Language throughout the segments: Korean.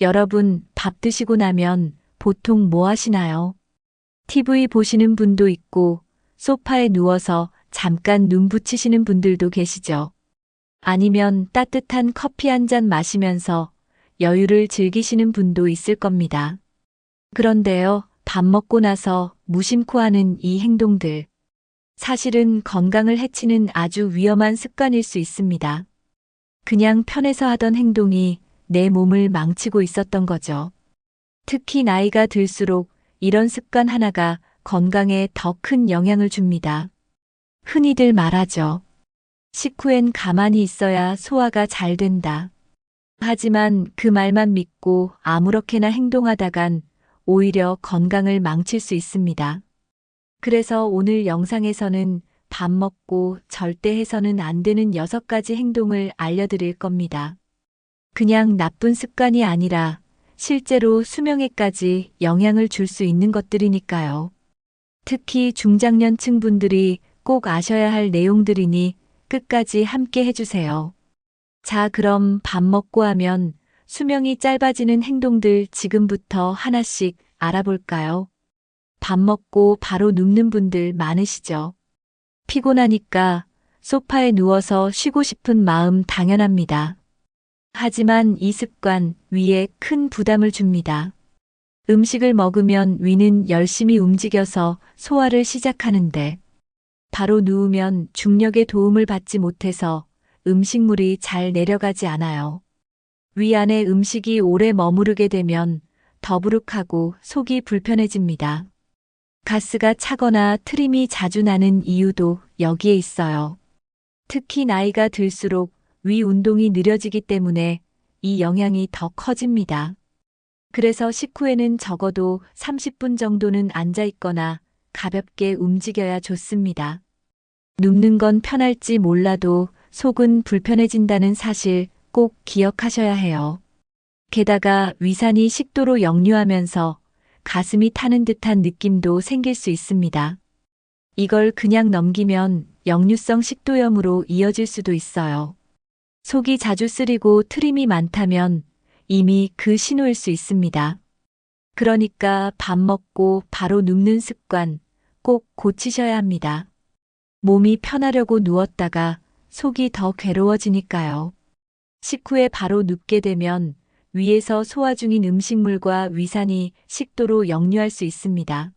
여러분, 밥 드시고 나면 보통 뭐 하시나요? TV 보시는 분도 있고, 소파에 누워서 잠깐 눈 붙이시는 분들도 계시죠. 아니면 따뜻한 커피 한 잔 마시면서 여유를 즐기시는 분도 있을 겁니다. 그런데요, 밥 먹고 나서 무심코 하는 이 행동들. 사실은 건강을 해치는 아주 위험한 습관일 수 있습니다. 그냥 편해서 하던 행동이 내 몸을 망치고 있었던 거죠. 특히 나이가 들수록 이런 습관 하나가 건강에 더 큰 영향을 줍니다. 흔히들 말하죠. 식후엔 가만히 있어야 소화가 잘 된다. 하지만 그 말만 믿고 아무렇게나 행동하다간 오히려 건강을 망칠 수 있습니다. 그래서 오늘 영상에서는 밥 먹고 절대 해서는 안 되는 6가지 행동을 알려드릴 겁니다. 그냥 나쁜 습관이 아니라 실제로 수명에까지 영향을 줄 수 있는 것들이니까요. 특히 중장년층 분들이 꼭 아셔야 할 내용들이니 끝까지 함께 해주세요. 자, 그럼 밥 먹고 하면 수명이 짧아지는 행동들 지금부터 하나씩 알아볼까요? 밥 먹고 바로 눕는 분들 많으시죠? 피곤하니까 소파에 누워서 쉬고 싶은 마음 당연합니다. 하지만 이 습관 위에 큰 부담을 줍니다. 음식을 먹으면 위는 열심히 움직여서 소화를 시작하는데 바로 누우면 중력의 도움을 받지 못해서 음식물이 잘 내려가지 않아요. 위 안에 음식이 오래 머무르게 되면 더부룩하고 속이 불편해집니다. 가스가 차거나 트림이 자주 나는 이유도 여기에 있어요. 특히 나이가 들수록 위 운동이 느려지기 때문에 이 영향이 더 커집니다. 그래서 식후에는 적어도 30분 정도는 앉아 있거나 가볍게 움직여야 좋습니다. 눕는 건 편할지 몰라도 속은 불편해진다는 사실 꼭 기억하셔야 해요. 게다가 위산이 식도로 역류하면서 가슴이 타는 듯한 느낌도 생길 수 있습니다. 이걸 그냥 넘기면 역류성 식도염으로 이어질 수도 있어요. 속이 자주 쓰리고 트림이 많다면 이미 그 신호일 수 있습니다. 그러니까 밥 먹고 바로 눕는 습관 꼭 고치셔야 합니다. 몸이 편하려고 누웠다가 속이 더 괴로워지니까요. 식후에 바로 눕게 되면 위에서 소화 중인 음식물과 위산이 식도로 역류할 수 있습니다.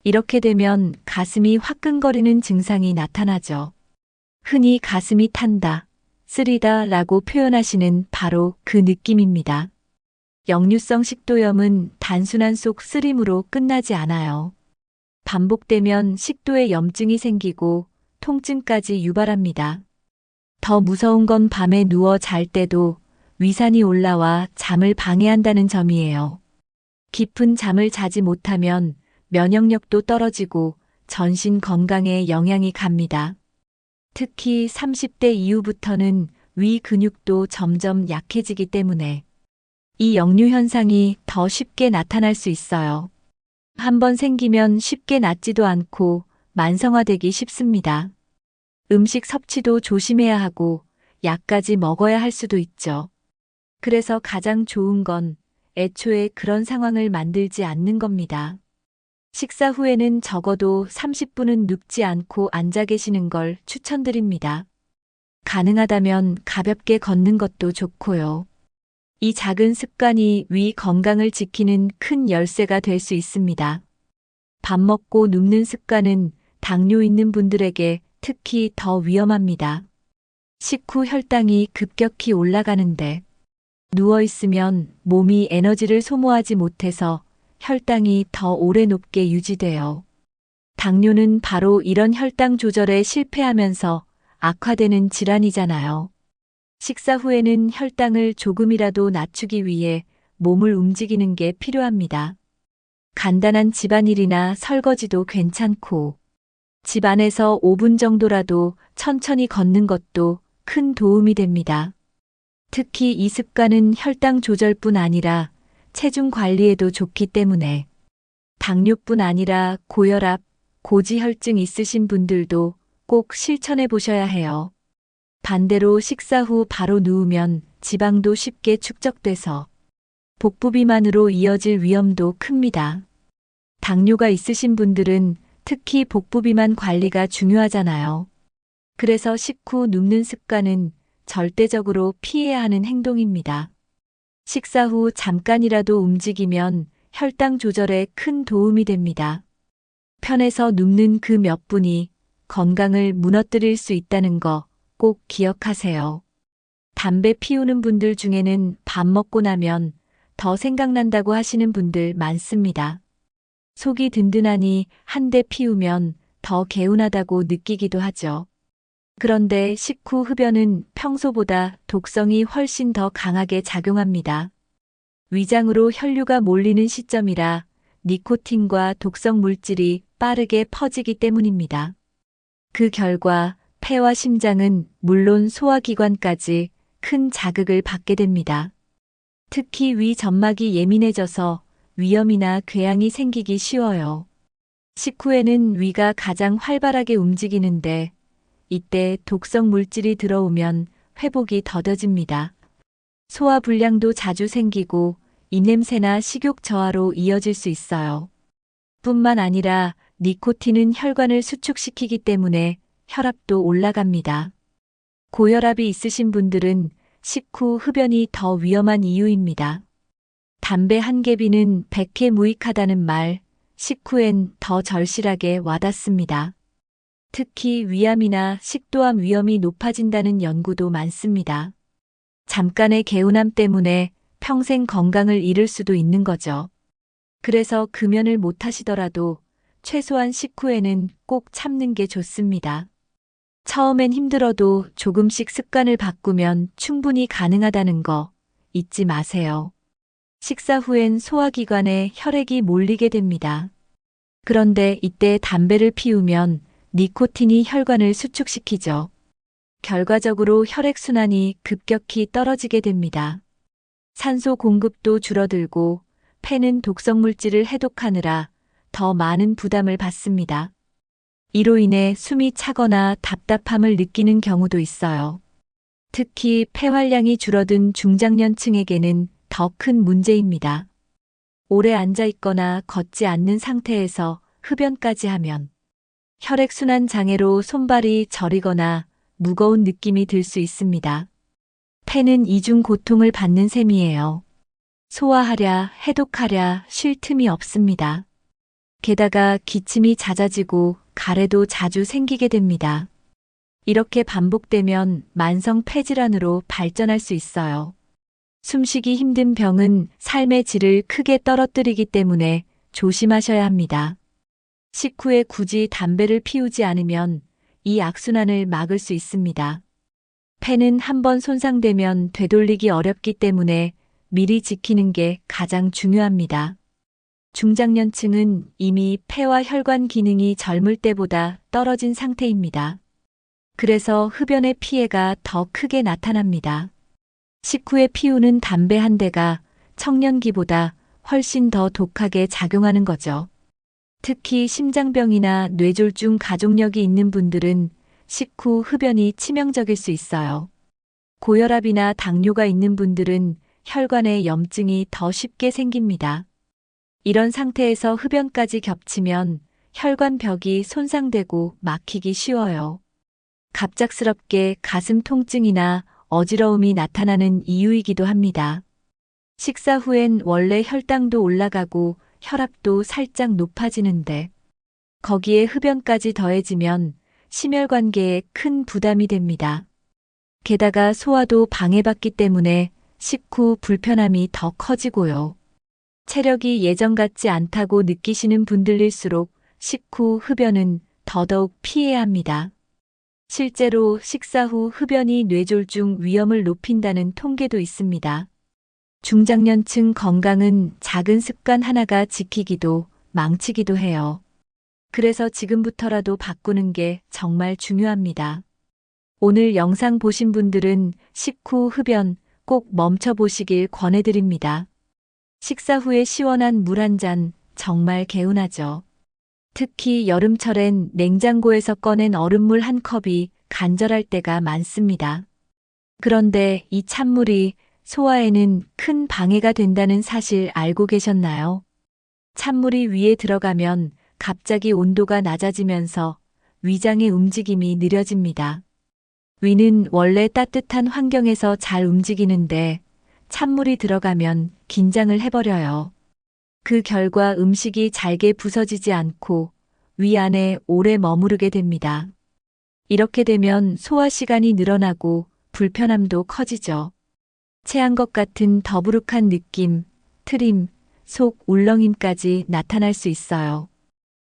이렇게 되면 가슴이 화끈거리는 증상이 나타나죠. 흔히 가슴이 탄다, 쓰리다 라고 표현하시는 바로 그 느낌입니다. 역류성 식도염은 단순한 속 쓰림으로 끝나지 않아요. 반복되면 식도에 염증이 생기고 통증까지 유발합니다. 더 무서운 건 밤에 누워 잘 때도 위산이 올라와 잠을 방해한다는 점이에요. 깊은 잠을 자지 못하면 면역력도 떨어지고 전신 건강에 영향이 갑니다. 특히 30대 이후부터는 위 근육도 점점 약해지기 때문에 이 역류 현상이 더 쉽게 나타날 수 있어요. 한번 생기면 쉽게 낫지도 않고 만성화되기 쉽습니다. 음식 섭취도 조심해야 하고 약까지 먹어야 할 수도 있죠. 그래서 가장 좋은 건 애초에 그런 상황을 만들지 않는 겁니다. 식사 후에는 적어도 30분은 눕지 않고 앉아 계시는 걸 추천드립니다. 가능하다면 가볍게 걷는 것도 좋고요. 이 작은 습관이 위 건강을 지키는 큰 열쇠가 될 수 있습니다. 밥 먹고 눕는 습관은 당뇨 있는 분들에게 특히 더 위험합니다. 식후 혈당이 급격히 올라가는데 누워 있으면 몸이 에너지를 소모하지 못해서 혈당이 더 오래 높게 유지돼요. 당뇨는 바로 이런 혈당 조절에 실패하면서 악화되는 질환이잖아요. 식사 후에는 혈당을 조금이라도 낮추기 위해 몸을 움직이는 게 필요합니다. 간단한 집안일이나 설거지도 괜찮고, 집 안에서 5분 정도라도 천천히 걷는 것도 큰 도움이 됩니다. 특히 이 습관은 혈당 조절뿐 아니라 체중 관리에도 좋기 때문에 당뇨뿐 아니라 고혈압, 고지혈증 있으신 분들도 꼭 실천해 보셔야 해요. 반대로 식사 후 바로 누우면 지방도 쉽게 축적돼서 복부비만으로 이어질 위험도 큽니다. 당뇨가 있으신 분들은 특히 복부비만 관리가 중요하잖아요. 그래서 식후 눕는 습관은 절대적으로 피해야 하는 행동입니다. 식사 후 잠깐이라도 움직이면 혈당 조절에 큰 도움이 됩니다. 편해서 눕는 그 몇 분이 건강을 무너뜨릴 수 있다는 거 꼭 기억하세요. 담배 피우는 분들 중에는 밥 먹고 나면 더 생각난다고 하시는 분들 많습니다. 속이 든든하니 한 대 피우면 더 개운하다고 느끼기도 하죠. 그런데 식후 흡연은 평소보다 독성이 훨씬 더 강하게 작용합니다. 위장으로 혈류가 몰리는 시점이라 니코틴과 독성 물질이 빠르게 퍼지기 때문입니다. 그 결과 폐와 심장은 물론 소화기관까지 큰 자극을 받게 됩니다. 특히 위 점막이 예민해져서 위염이나 궤양이 생기기 쉬워요. 식후에는 위가 가장 활발하게 움직이는데 이때 독성 물질이 들어오면 회복이 더뎌집니다. 소화불량도 자주 생기고 입냄새나 식욕 저하로 이어질 수 있어요. 뿐만 아니라 니코틴은 혈관을 수축시키기 때문에 혈압도 올라갑니다. 고혈압이 있으신 분들은 식후 흡연이 더 위험한 이유입니다. 담배 한 개비는 100회 무익하다는 말, 식후엔 더 절실하게 와닿습니다. 특히 위암이나 식도암 위험이 높아진다는 연구도 많습니다. 잠깐의 개운함 때문에 평생 건강을 잃을 수도 있는 거죠. 그래서 금연을 못 하시더라도 최소한 식후에는 꼭 참는 게 좋습니다. 처음엔 힘들어도 조금씩 습관을 바꾸면 충분히 가능하다는 거 잊지 마세요. 식사 후엔 소화기관에 혈액이 몰리게 됩니다. 그런데 이때 담배를 피우면 니코틴이 혈관을 수축시키죠. 결과적으로 혈액순환이 급격히 떨어지게 됩니다. 산소 공급도 줄어들고 폐는 독성물질을 해독하느라 더 많은 부담을 받습니다. 이로 인해 숨이 차거나 답답함을 느끼는 경우도 있어요. 특히 폐활량이 줄어든 중장년층에게는 더 큰 문제입니다. 오래 앉아 있거나 걷지 않는 상태에서 흡연까지 하면 혈액순환 장애로 손발이 저리거나 무거운 느낌이 들 수 있습니다. 폐는 이중 고통을 받는 셈이에요. 소화하랴, 해독하랴 쉴 틈이 없습니다. 게다가 기침이 잦아지고 가래도 자주 생기게 됩니다. 이렇게 반복되면 만성 폐질환으로 발전할 수 있어요. 숨쉬기 힘든 병은 삶의 질을 크게 떨어뜨리기 때문에 조심하셔야 합니다. 식후에 굳이 담배를 피우지 않으면 이 악순환을 막을 수 있습니다. 폐는 한번 손상되면 되돌리기 어렵기 때문에 미리 지키는 게 가장 중요합니다. 중장년층은 이미 폐와 혈관 기능이 젊을 때보다 떨어진 상태입니다. 그래서 흡연의 피해가 더 크게 나타납니다. 식후에 피우는 담배 한 대가 청년기보다 훨씬 더 독하게 작용하는 거죠. 특히 심장병이나 뇌졸중 가족력이 있는 분들은 식후 흡연이 치명적일 수 있어요. 고혈압이나 당뇨가 있는 분들은 혈관에 염증이 더 쉽게 생깁니다. 이런 상태에서 흡연까지 겹치면 혈관벽이 손상되고 막히기 쉬워요. 갑작스럽게 가슴 통증이나 어지러움이 나타나는 이유이기도 합니다. 식사 후엔 원래 혈당도 올라가고 혈압도 살짝 높아지는데 거기에 흡연까지 더해지면 심혈관계에 큰 부담이 됩니다. 게다가 소화도 방해받기 때문에 식후 불편함이 더 커지고요. 체력이 예전 같지 않다고 느끼시는 분들일수록 식후 흡연은 더더욱 피해야 합니다. 실제로 식사 후 흡연이 뇌졸중 위험을 높인다는 통계도 있습니다. 중장년층 건강은 작은 습관 하나가 지키기도 망치기도 해요. 그래서 지금부터라도 바꾸는 게 정말 중요합니다. 오늘 영상 보신 분들은 식후 흡연 꼭 멈춰보시길 권해드립니다. 식사 후에 시원한 물 한 잔 정말 개운하죠. 특히 여름철엔 냉장고에서 꺼낸 얼음물 한 컵이 간절할 때가 많습니다. 그런데 이 찬물이 소화에는 큰 방해가 된다는 사실 알고 계셨나요? 찬물이 위에 들어가면 갑자기 온도가 낮아지면서 위장의 움직임이 느려집니다. 위는 원래 따뜻한 환경에서 잘 움직이는데 찬물이 들어가면 긴장을 해버려요. 그 결과 음식이 잘게 부서지지 않고 위 안에 오래 머무르게 됩니다. 이렇게 되면 소화 시간이 늘어나고 불편함도 커지죠. 체한 것 같은 더부룩한 느낌, 트림, 속 울렁임까지 나타날 수 있어요.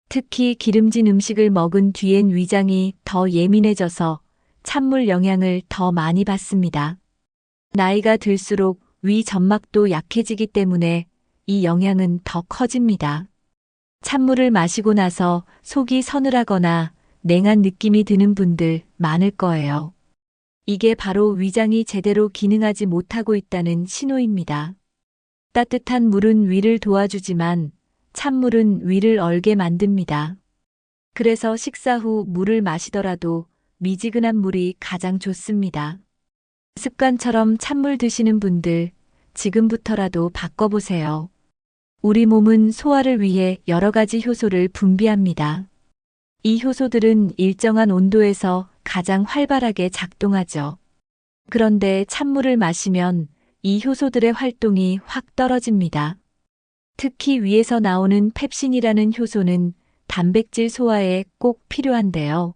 특히 기름진 음식을 먹은 뒤엔 위장이 더 예민해져서 찬물 영향을 더 많이 받습니다. 나이가 들수록 위 점막도 약해지기 때문에 이 영향은 더 커집니다. 찬물을 마시고 나서 속이 서늘하거나 냉한 느낌이 드는 분들 많을 거예요. 이게 바로 위장이 제대로 기능하지 못하고 있다는 신호입니다. 따뜻한 물은 위를 도와주지만 찬물은 위를 얼게 만듭니다. 그래서 식사 후 물을 마시더라도 미지근한 물이 가장 좋습니다. 습관처럼 찬물 드시는 분들 지금부터라도 바꿔보세요. 우리 몸은 소화를 위해 여러 가지 효소를 분비합니다. 이 효소들은 일정한 온도에서 가장 활발하게 작동하죠. 그런데 찬물을 마시면 이 효소들의 활동이 확 떨어집니다. 특히 위에서 나오는 펩신이라는 효소는 단백질 소화에 꼭 필요한데요.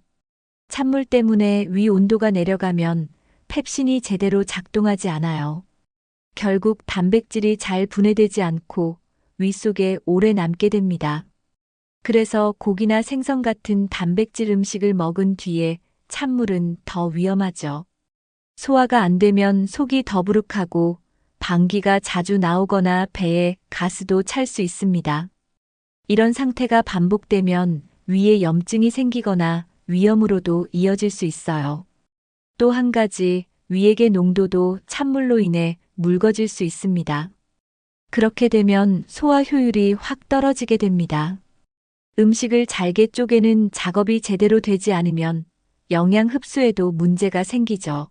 찬물 때문에 위 온도가 내려가면 펩신이 제대로 작동하지 않아요. 결국 단백질이 잘 분해되지 않고 위 속에 오래 남게 됩니다. 그래서 고기나 생선 같은 단백질 음식을 먹은 뒤에 찬물은 더 위험하죠. 소화가 안 되면 속이 더부룩하고 방귀가 자주 나오거나 배에 가스도 찰 수 있습니다. 이런 상태가 반복되면 위에 염증이 생기거나 위염으로도 이어질 수 있어요. 또 한 가지, 위액의 농도도 찬물로 인해 묽어질 수 있습니다. 그렇게 되면 소화 효율이 확 떨어지게 됩니다. 음식을 잘게 쪼개는 작업이 제대로 되지 않으면 영양 흡수에도 문제가 생기죠.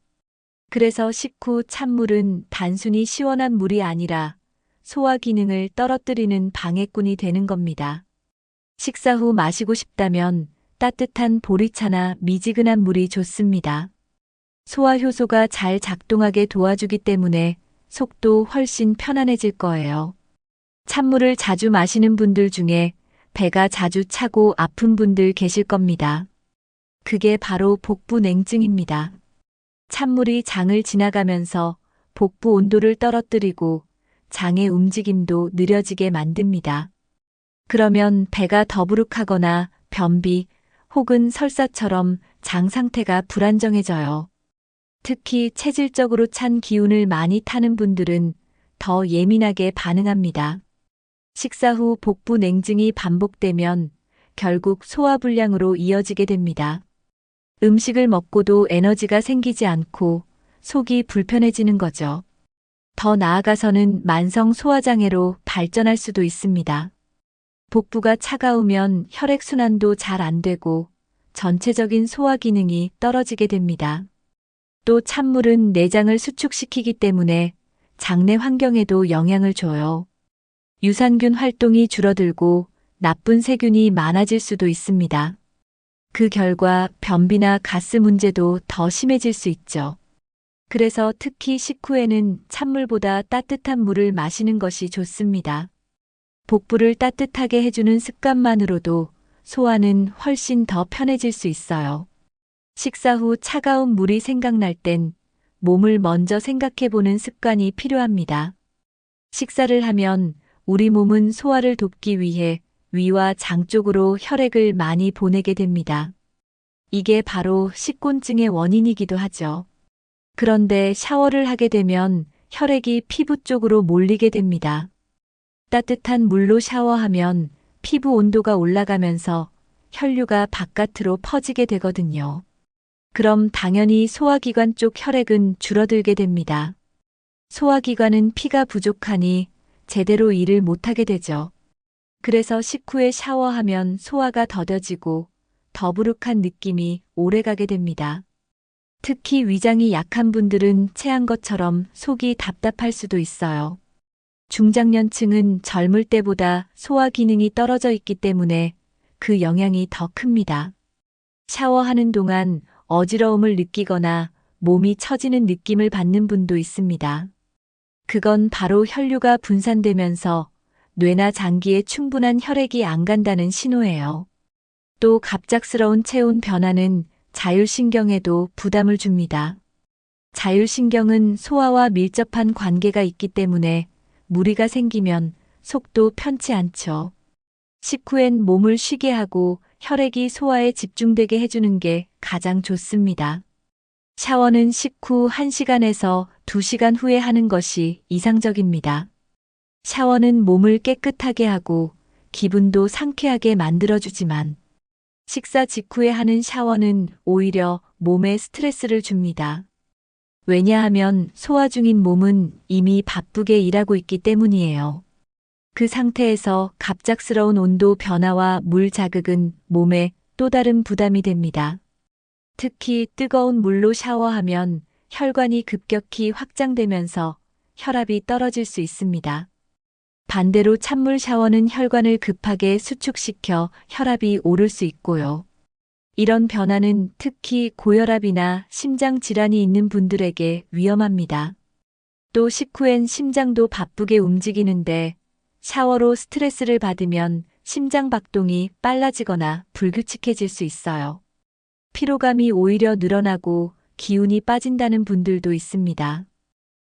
그래서 식후 찬물은 단순히 시원한 물이 아니라 소화 기능을 떨어뜨리는 방해꾼이 되는 겁니다. 식사 후 마시고 싶다면 따뜻한 보리차나 미지근한 물이 좋습니다. 소화 효소가 잘 작동하게 도와주기 때문에 속도 훨씬 편안해질 거예요. 찬물을 자주 마시는 분들 중에 배가 자주 차고 아픈 분들 계실 겁니다. 그게 바로 복부 냉증입니다. 찬물이 장을 지나가면서 복부 온도를 떨어뜨리고 장의 움직임도 느려지게 만듭니다. 그러면 배가 더부룩하거나 변비 혹은 설사처럼 장 상태가 불안정해져요. 특히 체질적으로 찬 기운을 많이 타는 분들은 더 예민하게 반응합니다. 식사 후 복부 냉증이 반복되면 결국 소화불량으로 이어지게 됩니다. 음식을 먹고도 에너지가 생기지 않고 속이 불편해지는 거죠. 더 나아가서는 만성 소화장애로 발전할 수도 있습니다. 복부가 차가우면 혈액순환도 잘 안 되고 전체적인 소화 기능이 떨어지게 됩니다. 또 찬물은 내장을 수축시키기 때문에 장내 환경에도 영향을 줘요. 유산균 활동이 줄어들고 나쁜 세균이 많아질 수도 있습니다. 그 결과 변비나 가스 문제도 더 심해질 수 있죠. 그래서 특히 식후에는 찬물보다 따뜻한 물을 마시는 것이 좋습니다. 복부를 따뜻하게 해주는 습관만으로도 소화는 훨씬 더 편해질 수 있어요. 식사 후 차가운 물이 생각날 땐 몸을 먼저 생각해 보는 습관이 필요합니다. 식사를 하면 우리 몸은 소화를 돕기 위해 위와 장 쪽으로 혈액을 많이 보내게 됩니다. 이게 바로 식곤증의 원인이기도 하죠. 그런데 샤워를 하게 되면 혈액이 피부 쪽으로 몰리게 됩니다. 따뜻한 물로 샤워하면 피부 온도가 올라가면서 혈류가 바깥으로 퍼지게 되거든요. 그럼 당연히 소화기관 쪽 혈액은 줄어들게 됩니다. 소화기관은 피가 부족하니 제대로 일을 못하게 되죠. 그래서 식후에 샤워하면 소화가 더뎌지고 더부룩한 느낌이 오래가게 됩니다. 특히 위장이 약한 분들은 체한 것처럼 속이 답답할 수도 있어요. 중장년층은 젊을 때보다 소화 기능이 떨어져 있기 때문에 그 영향이 더 큽니다. 샤워하는 동안 어지러움을 느끼거나 몸이 처지는 느낌을 받는 분도 있습니다. 그건 바로 혈류가 분산되면서 뇌나 장기에 충분한 혈액이 안 간다는 신호예요. 또 갑작스러운 체온 변화는 자율신경에도 부담을 줍니다. 자율신경은 소화와 밀접한 관계가 있기 때문에 무리가 생기면 속도 편치 않죠. 식후엔 몸을 쉬게 하고 혈액이 소화에 집중되게 해주는 게 가장 좋습니다. 샤워는 식후 1시간에서 2시간 후에 하는 것이 이상적입니다. 샤워는 몸을 깨끗하게 하고 기분도 상쾌하게 만들어주지만 식사 직후에 하는 샤워는 오히려 몸에 스트레스를 줍니다. 왜냐하면 소화 중인 몸은 이미 바쁘게 일하고 있기 때문이에요. 그 상태에서 갑작스러운 온도 변화와 물 자극은 몸에 또 다른 부담이 됩니다. 특히 뜨거운 물로 샤워하면 혈관이 급격히 확장되면서 혈압이 떨어질 수 있습니다. 반대로 찬물 샤워는 혈관을 급하게 수축시켜 혈압이 오를 수 있고요. 이런 변화는 특히 고혈압이나 심장 질환이 있는 분들에게 위험합니다. 또 식후엔 심장도 바쁘게 움직이는데 샤워로 스트레스를 받으면 심장 박동이 빨라지거나 불규칙해질 수 있어요. 피로감이 오히려 늘어나고 기운이 빠진다는 분들도 있습니다.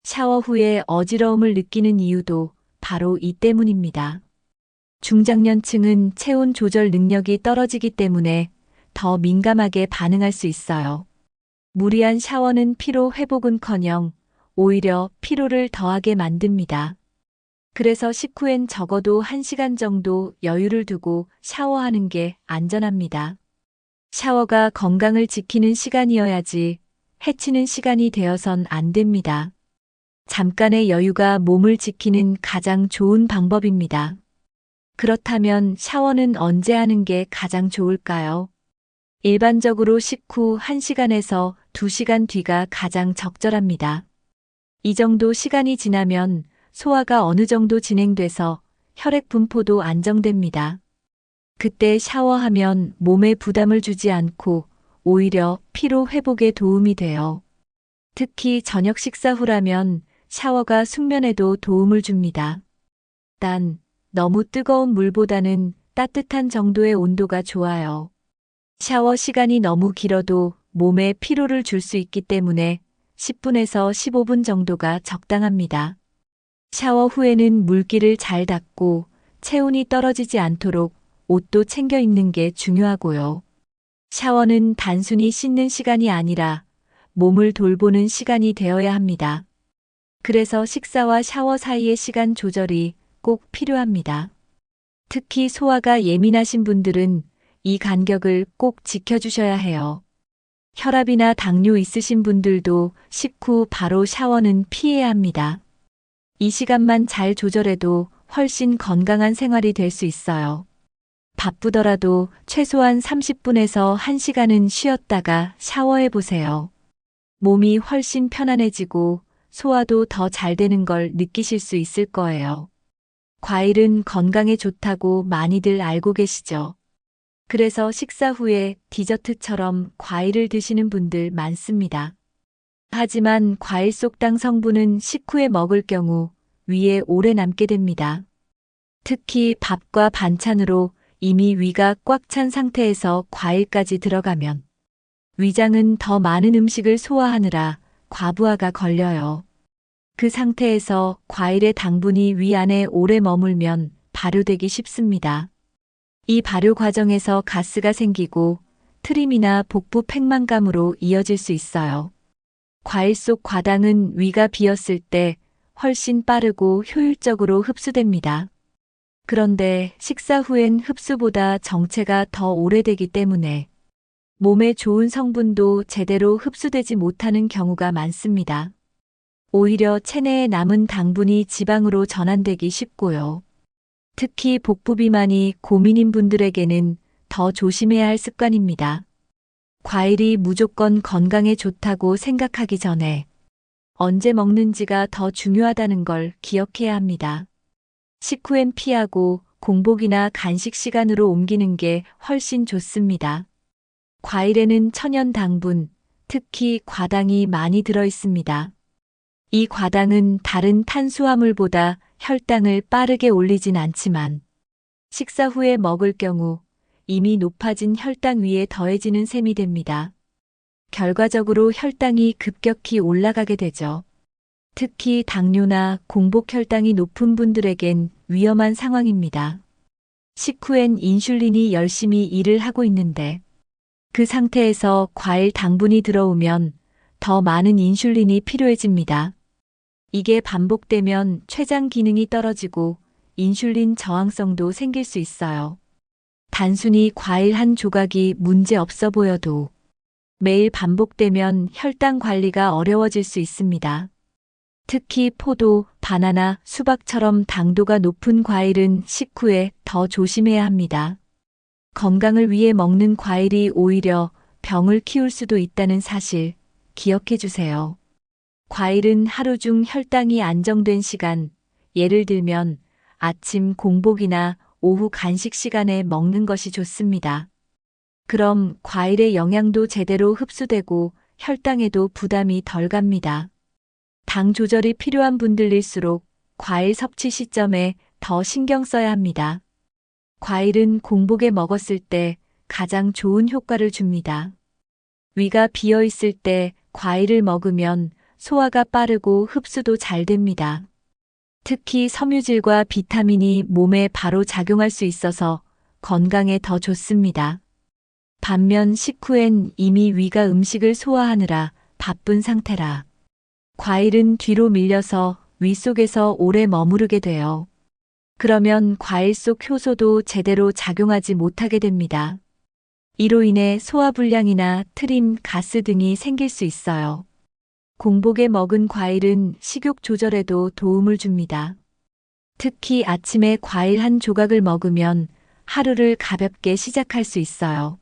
샤워 후에 어지러움을 느끼는 이유도 바로 이 때문입니다. 중장년층은 체온 조절 능력이 떨어지기 때문에 더 민감하게 반응할 수 있어요. 무리한 샤워는 피로 회복은커녕 오히려 피로를 더하게 만듭니다. 그래서 식후엔 적어도 1시간 정도 여유를 두고 샤워하는 게 안전합니다. 샤워가 건강을 지키는 시간이어야지 해치는 시간이 되어선 안 됩니다. 잠깐의 여유가 몸을 지키는 가장 좋은 방법입니다. 그렇다면 샤워는 언제 하는 게 가장 좋을까요? 일반적으로 식후 1시간에서 2시간 뒤가 가장 적절합니다. 이 정도 시간이 지나면 소화가 어느 정도 진행돼서 혈액 분포도 안정됩니다. 그때 샤워하면 몸에 부담을 주지 않고 오히려 피로 회복에 도움이 돼요. 특히 저녁 식사 후라면 샤워가 숙면에도 도움을 줍니다. 단, 너무 뜨거운 물보다는 따뜻한 정도의 온도가 좋아요. 샤워 시간이 너무 길어도 몸에 피로를 줄 수 있기 때문에 10분에서 15분 정도가 적당합니다. 샤워 후에는 물기를 잘 닦고 체온이 떨어지지 않도록 옷도 챙겨 입는 게 중요하고요. 샤워는 단순히 씻는 시간이 아니라 몸을 돌보는 시간이 되어야 합니다. 그래서 식사와 샤워 사이의 시간 조절이 꼭 필요합니다. 특히 소화가 예민하신 분들은 이 간격을 꼭 지켜주셔야 해요. 혈압이나 당뇨 있으신 분들도 식후 바로 샤워는 피해야 합니다. 이 시간만 잘 조절해도 훨씬 건강한 생활이 될 수 있어요. 바쁘더라도 최소한 30분에서 1시간은 쉬었다가 샤워해 보세요. 몸이 훨씬 편안해지고 소화도 더 잘 되는 걸 느끼실 수 있을 거예요. 과일은 건강에 좋다고 많이들 알고 계시죠? 그래서 식사 후에 디저트처럼 과일을 드시는 분들 많습니다. 하지만 과일 속 당 성분은 식후에 먹을 경우 위에 오래 남게 됩니다. 특히 밥과 반찬으로 이미 위가 꽉 찬 상태에서 과일까지 들어가면 위장은 더 많은 음식을 소화하느라 과부하가 걸려요. 그 상태에서 과일의 당분이 위 안에 오래 머물면 발효되기 쉽습니다. 이 발효 과정에서 가스가 생기고 트림이나 복부 팽만감으로 이어질 수 있어요. 과일 속 과당은 위가 비었을 때 훨씬 빠르고 효율적으로 흡수됩니다. 그런데 식사 후엔 흡수보다 정체가 더 오래되기 때문에 몸에 좋은 성분도 제대로 흡수되지 못하는 경우가 많습니다. 오히려 체내에 남은 당분이 지방으로 전환되기 쉽고요. 특히 복부 비만이 고민인 분들에게는 더 조심해야 할 습관입니다. 과일이 무조건 건강에 좋다고 생각하기 전에 언제 먹는지가 더 중요하다는 걸 기억해야 합니다. 식후엔 피하고 공복이나 간식 시간으로 옮기는 게 훨씬 좋습니다. 과일에는 천연 당분, 특히 과당이 많이 들어 있습니다. 이 과당은 다른 탄수화물보다 혈당을 빠르게 올리진 않지만 식사 후에 먹을 경우 이미 높아진 혈당 위에 더해지는 셈이 됩니다. 결과적으로 혈당이 급격히 올라가게 되죠. 특히 당뇨나 공복 혈당이 높은 분들에겐 위험한 상황입니다. 식후엔 인슐린이 열심히 일을 하고 있는데 그 상태에서 과일 당분이 들어오면 더 많은 인슐린이 필요해집니다. 이게 반복되면 췌장 기능이 떨어지고 인슐린 저항성도 생길 수 있어요. 단순히 과일 한 조각이 문제 없어 보여도 매일 반복되면 혈당 관리가 어려워질 수 있습니다. 특히 포도, 바나나, 수박처럼 당도가 높은 과일은 식후에 더 조심해야 합니다. 건강을 위해 먹는 과일이 오히려 병을 키울 수도 있다는 사실 기억해 주세요. 과일은 하루 중 혈당이 안정된 시간, 예를 들면 아침 공복이나 오후 간식 시간에 먹는 것이 좋습니다. 그럼 과일의 영양도 제대로 흡수되고 혈당에도 부담이 덜 갑니다. 당 조절이 필요한 분들일수록 과일 섭취 시점에 더 신경 써야 합니다. 과일은 공복에 먹었을 때 가장 좋은 효과를 줍니다. 위가 비어 있을 때 과일을 먹으면 소화가 빠르고 흡수도 잘 됩니다. 특히 섬유질과 비타민이 몸에 바로 작용할 수 있어서 건강에 더 좋습니다. 반면 식후엔 이미 위가 음식을 소화하느라 바쁜 상태라 과일은 뒤로 밀려서 위 속에서 오래 머무르게 돼요. 그러면 과일 속 효소도 제대로 작용하지 못하게 됩니다. 이로 인해 소화불량이나 트림, 가스 등이 생길 수 있어요. 공복에 먹은 과일은 식욕 조절에도 도움을 줍니다. 특히 아침에 과일 한 조각을 먹으면 하루를 가볍게 시작할 수 있어요.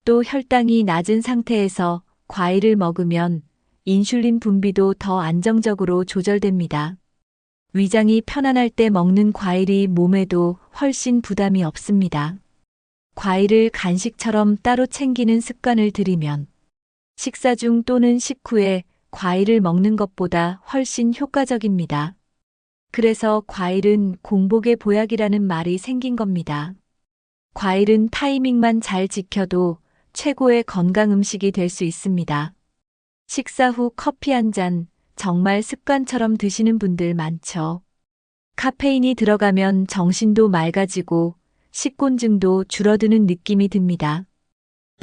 또 혈당이 낮은 상태에서 과일을 먹으면 인슐린 분비도 더 안정적으로 조절됩니다. 위장이 편안할 때 먹는 과일이 몸에도 훨씬 부담이 없습니다. 과일을 간식처럼 따로 챙기는 습관을 들이면 식사 중 또는 식후에 과일을 먹는 것보다 훨씬 효과적입니다. 그래서 과일은 공복의 보약이라는 말이 생긴 겁니다. 과일은 타이밍만 잘 지켜도 최고의 건강 음식이 될 수 있습니다. 식사 후 커피 한 잔 정말 습관처럼 드시는 분들 많죠. 카페인이 들어가면 정신도 맑아지고 식곤증도 줄어드는 느낌이 듭니다.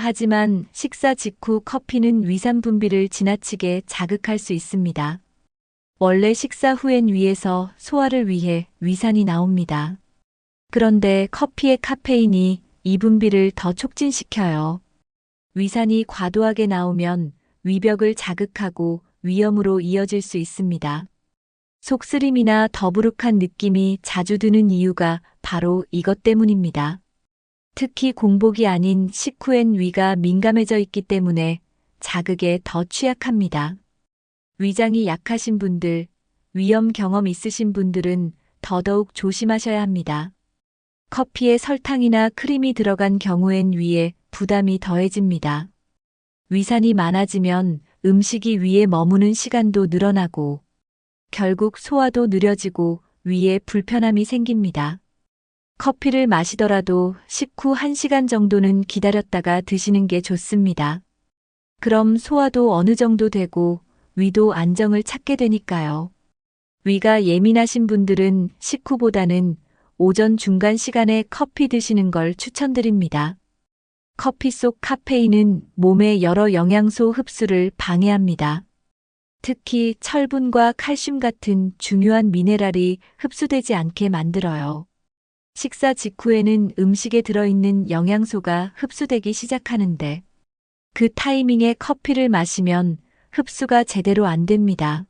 하지만 식사 직후 커피는 위산 분비를 지나치게 자극할 수 있습니다. 원래 식사 후엔 위에서 소화를 위해 위산이 나옵니다. 그런데 커피의 카페인이 이 분비를 더 촉진시켜요. 위산이 과도하게 나오면 위벽을 자극하고 위염으로 이어질 수 있습니다. 속쓰림이나 더부룩한 느낌이 자주 드는 이유가 바로 이것 때문입니다. 특히 공복이 아닌 식후엔 위가 민감해져 있기 때문에 자극에 더 취약합니다. 위장이 약하신 분들, 위염 경험 있으신 분들은 더더욱 조심하셔야 합니다. 커피에 설탕이나 크림이 들어간 경우엔 위에 부담이 더해집니다. 위산이 많아지면 음식이 위에 머무는 시간도 늘어나고 결국 소화도 느려지고 위에 불편함이 생깁니다. 커피를 마시더라도 식후 1시간 정도는 기다렸다가 드시는 게 좋습니다. 그럼 소화도 어느 정도 되고 위도 안정을 찾게 되니까요. 위가 예민하신 분들은 식후보다는 오전 중간 시간에 커피 드시는 걸 추천드립니다. 커피 속 카페인은 몸의 여러 영양소 흡수를 방해합니다. 특히 철분과 칼슘 같은 중요한 미네랄이 흡수되지 않게 만들어요. 식사 직후에는 음식에 들어있는 영양소가 흡수되기 시작하는데 그 타이밍에 커피를 마시면 흡수가 제대로 안 됩니다.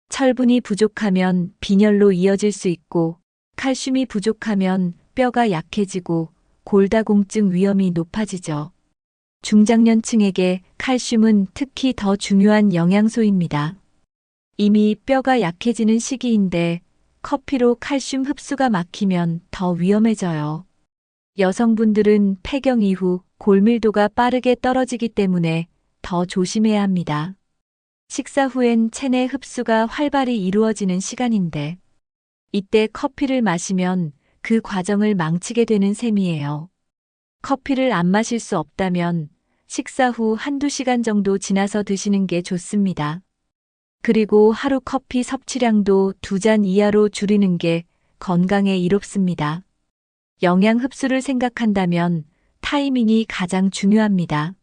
철분이 부족하면 빈혈로 이어질 수 있고 칼슘이 부족하면 뼈가 약해지고 골다공증 위험이 높아지죠. 중장년층에게 칼슘은 특히 더 중요한 영양소입니다. 이미 뼈가 약해지는 시기인데 커피로 칼슘 흡수가 막히면 더 위험해져요. 여성분들은 폐경 이후 골밀도가 빠르게 떨어지기 때문에 더 조심해야 합니다. 식사 후엔 체내 흡수가 활발히 이루어지는 시간인데 이때 커피를 마시면 그 과정을 망치게 되는 셈이에요. 커피를 안 마실 수 없다면 식사 후 한두 시간 정도 지나서 드시는 게 좋습니다. 그리고 하루 커피 섭취량도 2잔 이하로 줄이는 게 건강에 이롭습니다. 영양 흡수를 생각한다면 타이밍이 가장 중요합니다.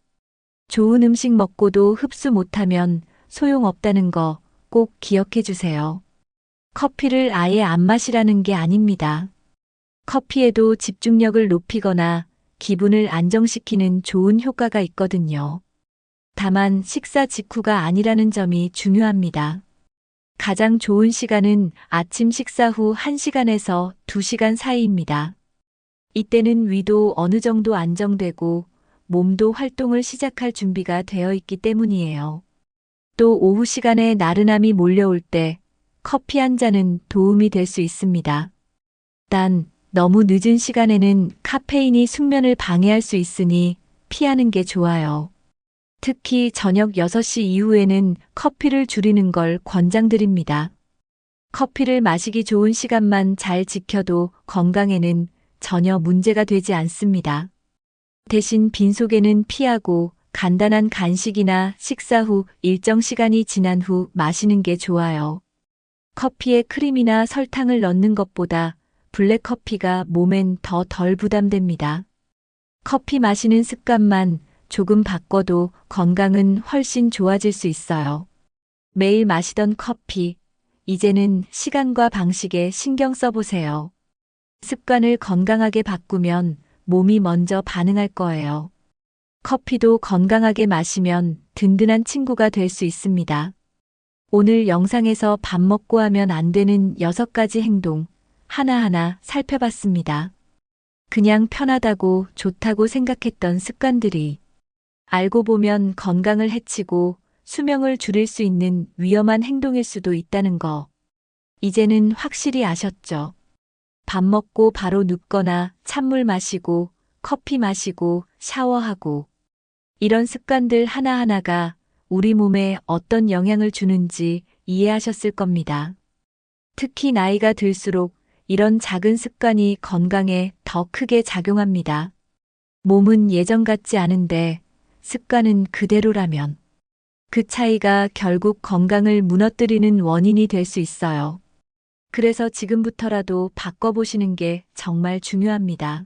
좋은 음식 먹고도 흡수 못하면 소용없다는 거 꼭 기억해 주세요. 커피를 아예 안 마시라는 게 아닙니다. 커피에도 집중력을 높이거나 기분을 안정시키는 좋은 효과가 있거든요. 다만 식사 직후가 아니라는 점이 중요합니다. 가장 좋은 시간은 아침 식사 후 1시간에서 2시간 사이입니다. 이때는 위도 어느 정도 안정되고 몸도 활동을 시작할 준비가 되어 있기 때문이에요. 또 오후 시간에 나른함이 몰려올 때 커피 한 잔은 도움이 될 수 있습니다. 단, 너무 늦은 시간에는 카페인이 숙면을 방해할 수 있으니 피하는 게 좋아요. 특히 저녁 6시 이후에는 커피를 줄이는 걸 권장드립니다. 커피를 마시기 좋은 시간만 잘 지켜도 건강에는 전혀 문제가 되지 않습니다. 대신 빈속에는 피하고 간단한 간식이나 식사 후 일정 시간이 지난 후 마시는 게 좋아요. 커피에 크림이나 설탕을 넣는 것보다 블랙커피가 몸엔 더 덜 부담됩니다. 커피 마시는 습관만 조금 바꿔도 건강은 훨씬 좋아질 수 있어요. 매일 마시던 커피, 이제는 시간과 방식에 신경 써보세요. 습관을 건강하게 바꾸면 몸이 먼저 반응할 거예요. 커피도 건강하게 마시면 든든한 친구가 될 수 있습니다. 오늘 영상에서 밥 먹고 하면 안 되는 6가지 행동 하나하나 살펴봤습니다. 그냥 편하다고 좋다고 생각했던 습관들이 알고 보면 건강을 해치고 수명을 줄일 수 있는 위험한 행동일 수도 있다는 거. 이제는 확실히 아셨죠? 밥 먹고 바로 눕거나 찬물 마시고 커피 마시고 샤워하고 이런 습관들 하나하나가 우리 몸에 어떤 영향을 주는지 이해하셨을 겁니다. 특히 나이가 들수록 이런 작은 습관이 건강에 더 크게 작용합니다. 몸은 예전 같지 않은데 습관은 그대로라면 그 차이가 결국 건강을 무너뜨리는 원인이 될 수 있어요. 그래서 지금부터라도 바꿔보시는 게 정말 중요합니다.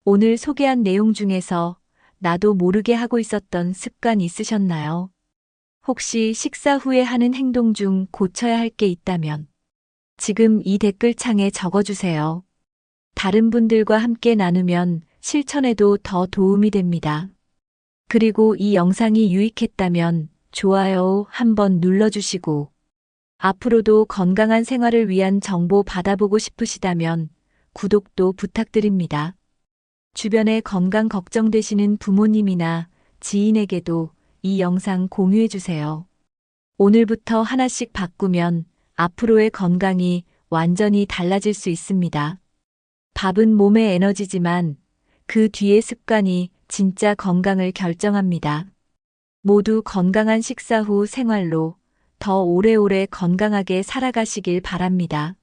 오늘 소개한 내용 중에서 나도 모르게 하고 있었던 습관 있으셨나요? 혹시 식사 후에 하는 행동 중 고쳐야 할 게 있다면 지금 이 댓글창에 적어주세요. 다른 분들과 함께 나누면 실천에도 더 도움이 됩니다. 그리고 이 영상이 유익했다면 좋아요 한번 눌러주시고 앞으로도 건강한 생활을 위한 정보 받아보고 싶으시다면 구독도 부탁드립니다. 주변에 건강 걱정되시는 부모님이나 지인에게도 이 영상 공유해주세요. 오늘부터 하나씩 바꾸면 앞으로의 건강이 완전히 달라질 수 있습니다. 밥은 몸의 에너지지만 그 뒤의 습관이 진짜 건강을 결정합니다. 모두 건강한 식사 후 생활로 더 오래오래 건강하게 살아가시길 바랍니다.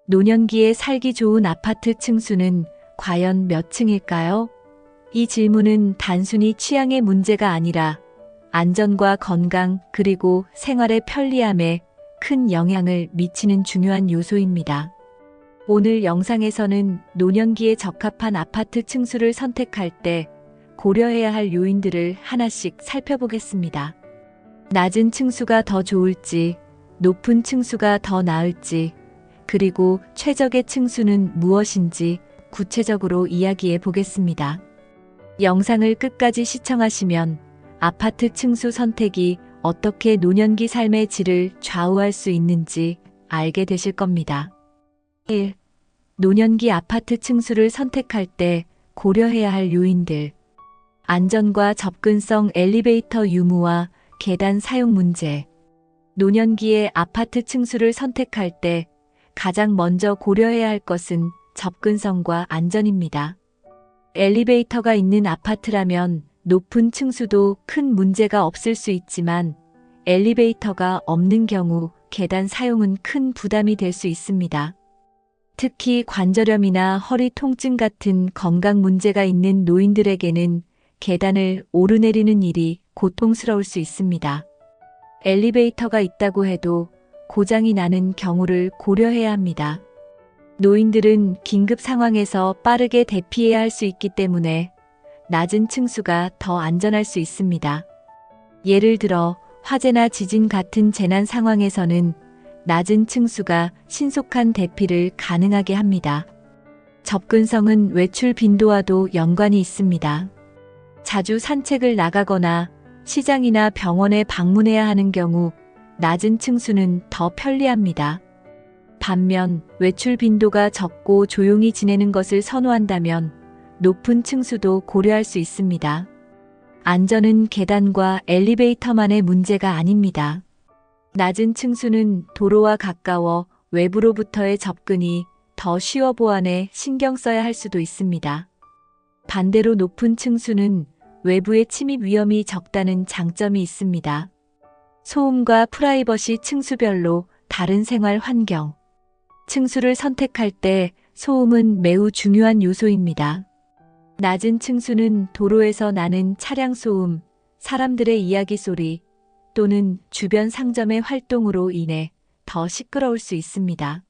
노년기에 살기 좋은 아파트 층수는 과연 몇 층일까요? 이 질문은 단순히 취향의 문제가 아니라 안전과 건강 그리고 생활의 편리함에 큰 영향을 미치는 중요한 요소입니다. 오늘 영상에서는 노년기에 적합한 아파트 층수를 선택할 때 고려해야 할 요인들을 하나씩 살펴보겠습니다. 낮은 층수가 더 좋을지, 높은 층수가 더 나을지, 그리고 최적의 층수는 무엇인지 구체적으로 이야기해 보겠습니다. 영상을 끝까지 시청하시면 아파트 층수 선택이 어떻게 노년기 삶의 질을 좌우할 수 있는지 알게 되실 겁니다. 1. 노년기 아파트 층수를 선택할 때 고려해야 할 요인들. 안전과 접근성, 엘리베이터 유무와 계단 사용 문제. 노년기의 아파트 층수를 선택할 때 가장 먼저 고려해야 할 것은 접근성과 안전입니다. 엘리베이터가 있는 아파트라면 높은 층수도 큰 문제가 없을 수 있지만 엘리베이터가 없는 경우 계단 사용은 큰 부담이 될 수 있습니다. 특히 관절염이나 허리 통증 같은 건강 문제가 있는 노인들에게는 계단을 오르내리는 일이 고통스러울 수 있습니다. 엘리베이터가 있다고 해도 고장이 나는 경우를 고려해야 합니다. 노인들은 긴급 상황에서 빠르게 대피해야 할 수 있기 때문에 낮은 층수가 더 안전할 수 있습니다. 예를 들어 화재나 지진 같은 재난 상황에서는 낮은 층수가 신속한 대피를 가능하게 합니다. 접근성은 외출 빈도와도 연관이 있습니다. 자주 산책을 나가거나 시장이나 병원에 방문해야 하는 경우 낮은 층수는 더 편리합니다. 반면 외출 빈도가 적고 조용히 지내는 것을 선호한다면 높은 층수도 고려할 수 있습니다. 안전은 계단과 엘리베이터만의 문제가 아닙니다. 낮은 층수는 도로와 가까워 외부로부터의 접근이 더 쉬워 보안에 신경 써야 할 수도 있습니다. 반대로 높은 층수는 외부의 침입 위험이 적다는 장점이 있습니다. 소음과 프라이버시 층수별로 다른 생활 환경. 층수를 선택할 때 소음은 매우 중요한 요소입니다. 낮은 층수는 도로에서 나는 차량 소음, 사람들의 이야기 소리 또는 주변 상점의 활동으로 인해 더 시끄러울 수 있습니다.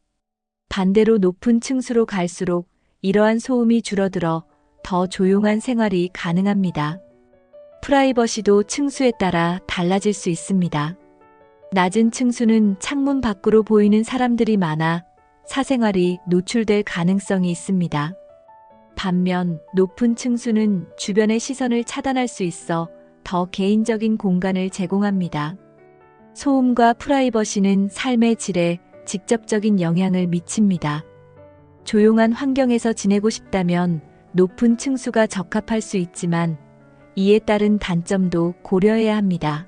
반대로 높은 층수로 갈수록 이러한 소음이 줄어들어 더 조용한 생활이 가능합니다. 프라이버시도 층수에 따라 달라질 수 있습니다. 낮은 층수는 창문 밖으로 보이는 사람들이 많아 사생활이 노출될 가능성이 있습니다. 반면 높은 층수는 주변의 시선을 차단할 수 있어 더 개인적인 공간을 제공합니다. 소음과 프라이버시는 삶의 질에 직접적인 영향을 미칩니다. 조용한 환경에서 지내고 싶다면 높은 층수가 적합할 수 있지만 이에 따른 단점도 고려해야 합니다.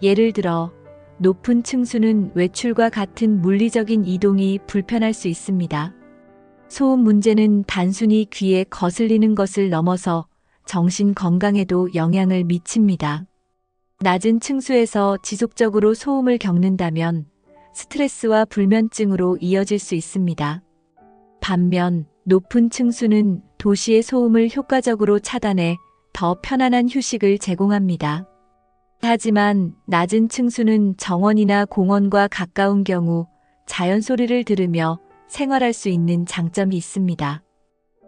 예를 들어 높은 층수는 외출과 같은 물리적인 이동이 불편할 수 있습니다. 소음 문제는 단순히 귀에 거슬리는 것을 넘어서 정신 건강에도 영향을 미칩니다. 낮은 층수에서 지속적으로 소음을 겪는다면 스트레스와 불면증으로 이어질 수 있습니다. 반면 높은 층수는 도시의 소음을 효과적으로 차단해 더 편안한 휴식을 제공합니다. 하지만 낮은 층수는 정원이나 공원과 가까운 경우 자연 소리를 들으며 생활할 수 있는 장점이 있습니다.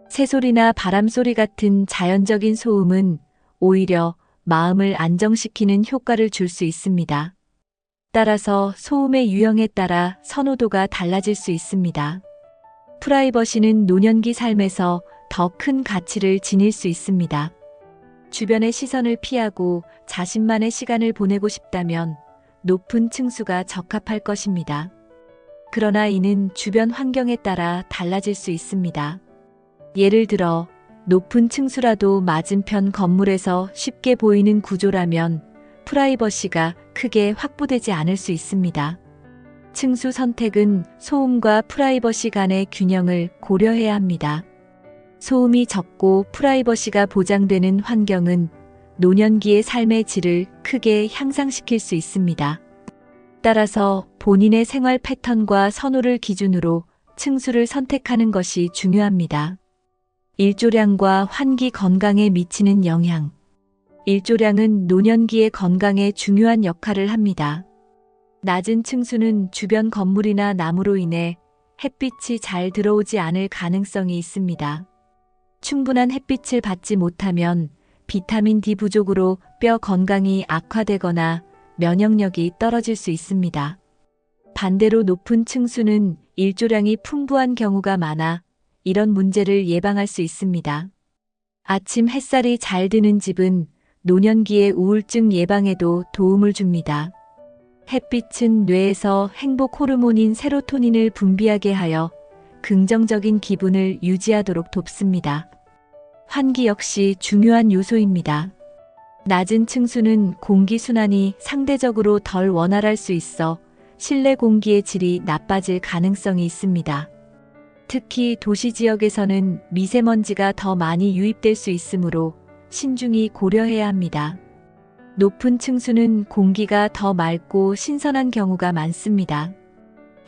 새소리나 바람소리 같은 자연적인 소음은 오히려 마음을 안정시키는 효과를 줄 수 있습니다. 따라서 소음의 유형에 따라 선호도가 달라질 수 있습니다. 프라이버시는 노년기 삶에서 더 큰 가치를 지닐 수 있습니다. 주변의 시선을 피하고 자신만의 시간을 보내고 싶다면 높은 층수가 적합할 것입니다. 그러나 이는 주변 환경에 따라 달라질 수 있습니다. 예를 들어 높은 층수라도 맞은편 건물에서 쉽게 보이는 구조라면 프라이버시가 크게 확보되지 않을 수 있습니다. 층수 선택은 소음과 프라이버시 간의 균형을 고려해야 합니다. 소음이 적고 프라이버시가 보장되는 환경은 노년기의 삶의 질을 크게 향상시킬 수 있습니다. 따라서 본인의 생활 패턴과 선호를 기준으로 층수를 선택하는 것이 중요합니다. 일조량과 환기 건강에 미치는 영향. 일조량은 노년기의 건강에 중요한 역할을 합니다. 낮은 층수는 주변 건물이나 나무로 인해 햇빛이 잘 들어오지 않을 가능성이 있습니다. 충분한 햇빛을 받지 못하면 비타민 D 부족으로 뼈 건강이 악화되거나 면역력이 떨어질 수 있습니다. 반대로 높은 층수는 일조량이 풍부한 경우가 많아 이런 문제를 예방할 수 있습니다. 아침 햇살이 잘 드는 집은 노년기의 우울증 예방에도 도움을 줍니다. 햇빛은 뇌에서 행복 호르몬인 세로토닌을 분비하게 하여 긍정적인 기분을 유지하도록 돕습니다. 환기 역시 중요한 요소입니다. 낮은 층수는 공기순환이 상대적으로 덜 원활할 수 있어 실내 공기의 질이 나빠질 가능성이 있습니다. 특히 도시 지역에서는 미세먼지가 더 많이 유입될 수 있으므로 신중히 고려해야 합니다. 높은 층수는 공기가 더 맑고 신선한 경우가 많습니다.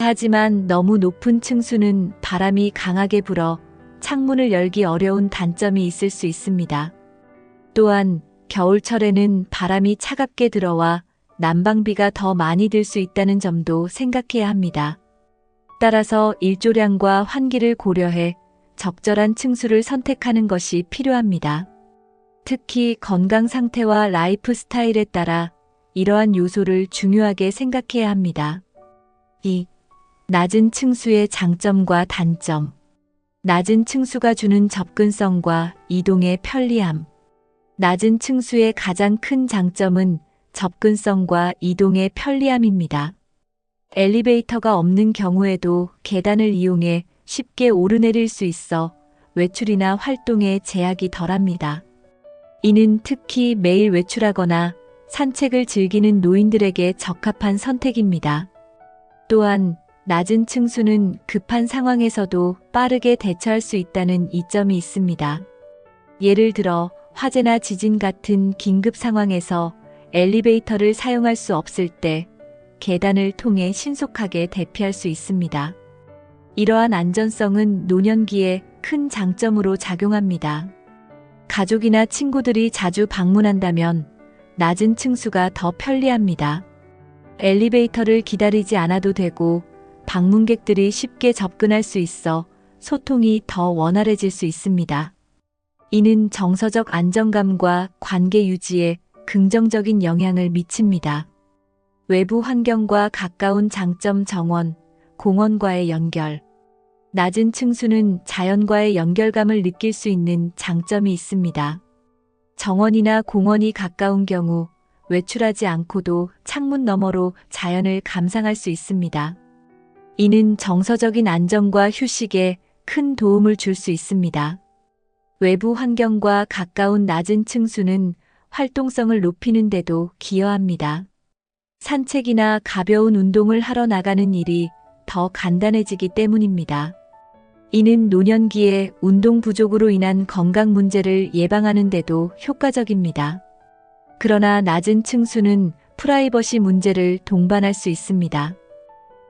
하지만 너무 높은 층수는 바람이 강하게 불어 창문을 열기 어려운 단점이 있을 수 있습니다. 또한 겨울철에는 바람이 차갑게 들어와 난방비가 더 많이 들 수 있다는 점도 생각해야 합니다. 따라서 일조량과 환기를 고려해 적절한 층수를 선택하는 것이 필요합니다. 특히 건강 상태와 라이프 스타일에 따라 이러한 요소를 중요하게 생각해야 합니다. 2. 낮은 층수의 장점과 단점. 낮은 층수가 주는 접근성과 이동의 편리함. 낮은 층수의 가장 큰 장점은 접근성과 이동의 편리함입니다. 엘리베이터가 없는 경우에도 계단을 이용해 쉽게 오르내릴 수 있어 외출이나 활동에 제약이 덜합니다. 이는 특히 매일 외출하거나 산책을 즐기는 노인들에게 적합한 선택입니다. 또한 낮은 층수는 급한 상황에서도 빠르게 대처할 수 있다는 이점이 있습니다. 예를 들어 화재나 지진 같은 긴급 상황에서 엘리베이터를 사용할 수 없을 때 계단을 통해 신속하게 대피할 수 있습니다. 이러한 안전성은 노년기에 큰 장점으로 작용합니다. 가족이나 친구들이 자주 방문한다면 낮은 층수가 더 편리합니다. 엘리베이터를 기다리지 않아도 되고 방문객들이 쉽게 접근할 수 있어 소통이 더 원활해질 수 있습니다. 이는 정서적 안정감과 관계 유지에 긍정적인 영향을 미칩니다. 외부 환경과 가까운 장점 정원, 공원과의 연결. 낮은 층수는 자연과의 연결감을 느낄 수 있는 장점이 있습니다. 정원이나 공원이 가까운 경우 외출하지 않고도 창문 너머로 자연을 감상할 수 있습니다. 이는 정서적인 안정과 휴식에 큰 도움을 줄 수 있습니다. 외부 환경과 가까운 낮은 층수는 활동성을 높이는 데도 기여합니다. 산책이나 가벼운 운동을 하러 나가는 일이 더 간단해지기 때문입니다. 이는 노년기에 운동 부족으로 인한 건강 문제를 예방하는 데도 효과적입니다. 그러나 낮은 층수는 프라이버시 문제를 동반할 수 있습니다.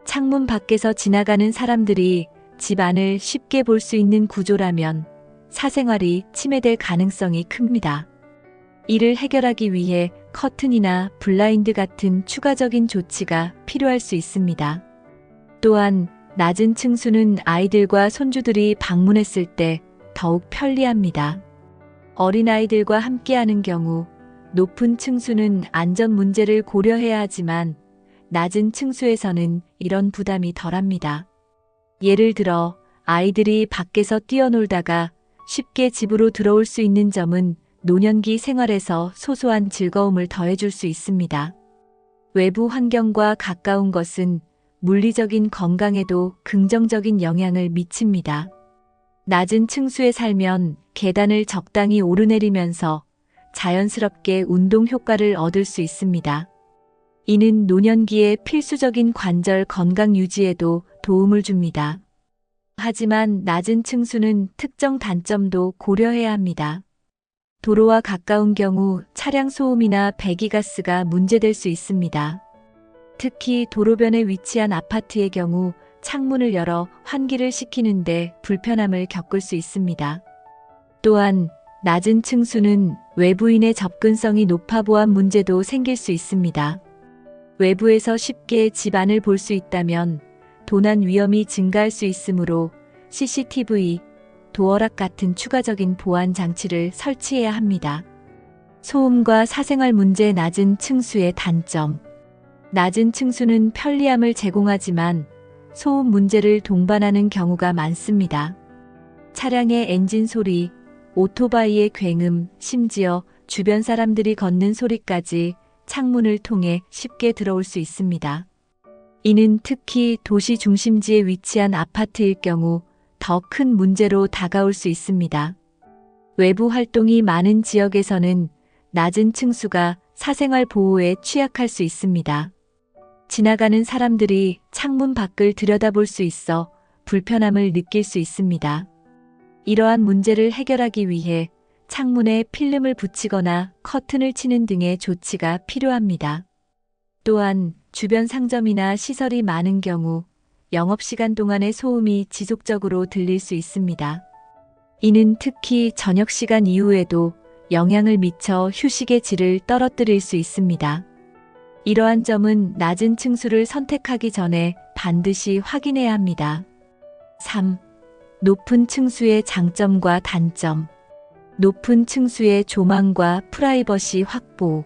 창문 밖에서 지나가는 사람들이 집 안을 쉽게 볼 수 있는 구조라면 사생활이 침해될 가능성이 큽니다. 이를 해결하기 위해 커튼이나 블라인드 같은 추가적인 조치가 필요할 수 있습니다. 또한 낮은 층수는 아이들과 손주들이 방문했을 때 더욱 편리합니다. 어린아이들과 함께하는 경우 높은 층수는 안전 문제를 고려해야 하지만 낮은 층수에서는 이런 부담이 덜합니다. 예를 들어 아이들이 밖에서 뛰어놀다가 쉽게 집으로 들어올 수 있는 점은 노년기 생활에서 소소한 즐거움을 더해줄 수 있습니다. 외부 환경과 가까운 것은 물리적인 건강에도 긍정적인 영향을 미칩니다. 낮은 층수에 살면 계단을 적당히 오르내리면서 자연스럽게 운동 효과를 얻을 수 있습니다. 이는 노년기에 필수적인 관절 건강 유지에도 도움을 줍니다. 하지만 낮은 층수는 특정 단점도 고려해야 합니다. 도로와 가까운 경우 차량 소음이나 배기가스가 문제될 수 있습니다. 특히 도로변에 위치한 아파트의 경우 창문을 열어 환기를 시키는데 불편함을 겪을 수 있습니다. 또한 낮은 층수는 외부인의 접근성이 높아 보안 문제도 생길 수 있습니다. 외부에서 쉽게 집 안을 볼 수 있다면 도난 위험이 증가할 수 있으므로 CCTV, 도어락 같은 추가적인 보안 장치를 설치해야 합니다. 소음과 사생활 문제. 낮은 층수의 단점. 낮은 층수는 편리함을 제공하지만 소음 문제를 동반하는 경우가 많습니다. 차량의 엔진 소리, 오토바이의 굉음, 심지어 주변 사람들이 걷는 소리까지 창문을 통해 쉽게 들어올 수 있습니다. 이는 특히 도시 중심지에 위치한 아파트일 경우 더 큰 문제로 다가올 수 있습니다. 외부 활동이 많은 지역에서는 낮은 층수가 사생활 보호에 취약할 수 있습니다. 지나가는 사람들이 창문 밖을 들여다볼 수 있어 불편함을 느낄 수 있습니다. 이러한 문제를 해결하기 위해 창문에 필름을 붙이거나 커튼을 치는 등의 조치가 필요합니다. 또한 주변 상점이나 시설이 많은 경우 영업시간 동안의 소음이 지속적으로 들릴 수 있습니다. 이는 특히 저녁시간 이후에도 영향을 미쳐 휴식의 질을 떨어뜨릴 수 있습니다. 이러한 점은 낮은 층수를 선택하기 전에 반드시 확인해야 합니다. 3. 높은 층수의 장점과 단점. 높은 층수의 조망과 프라이버시 확보.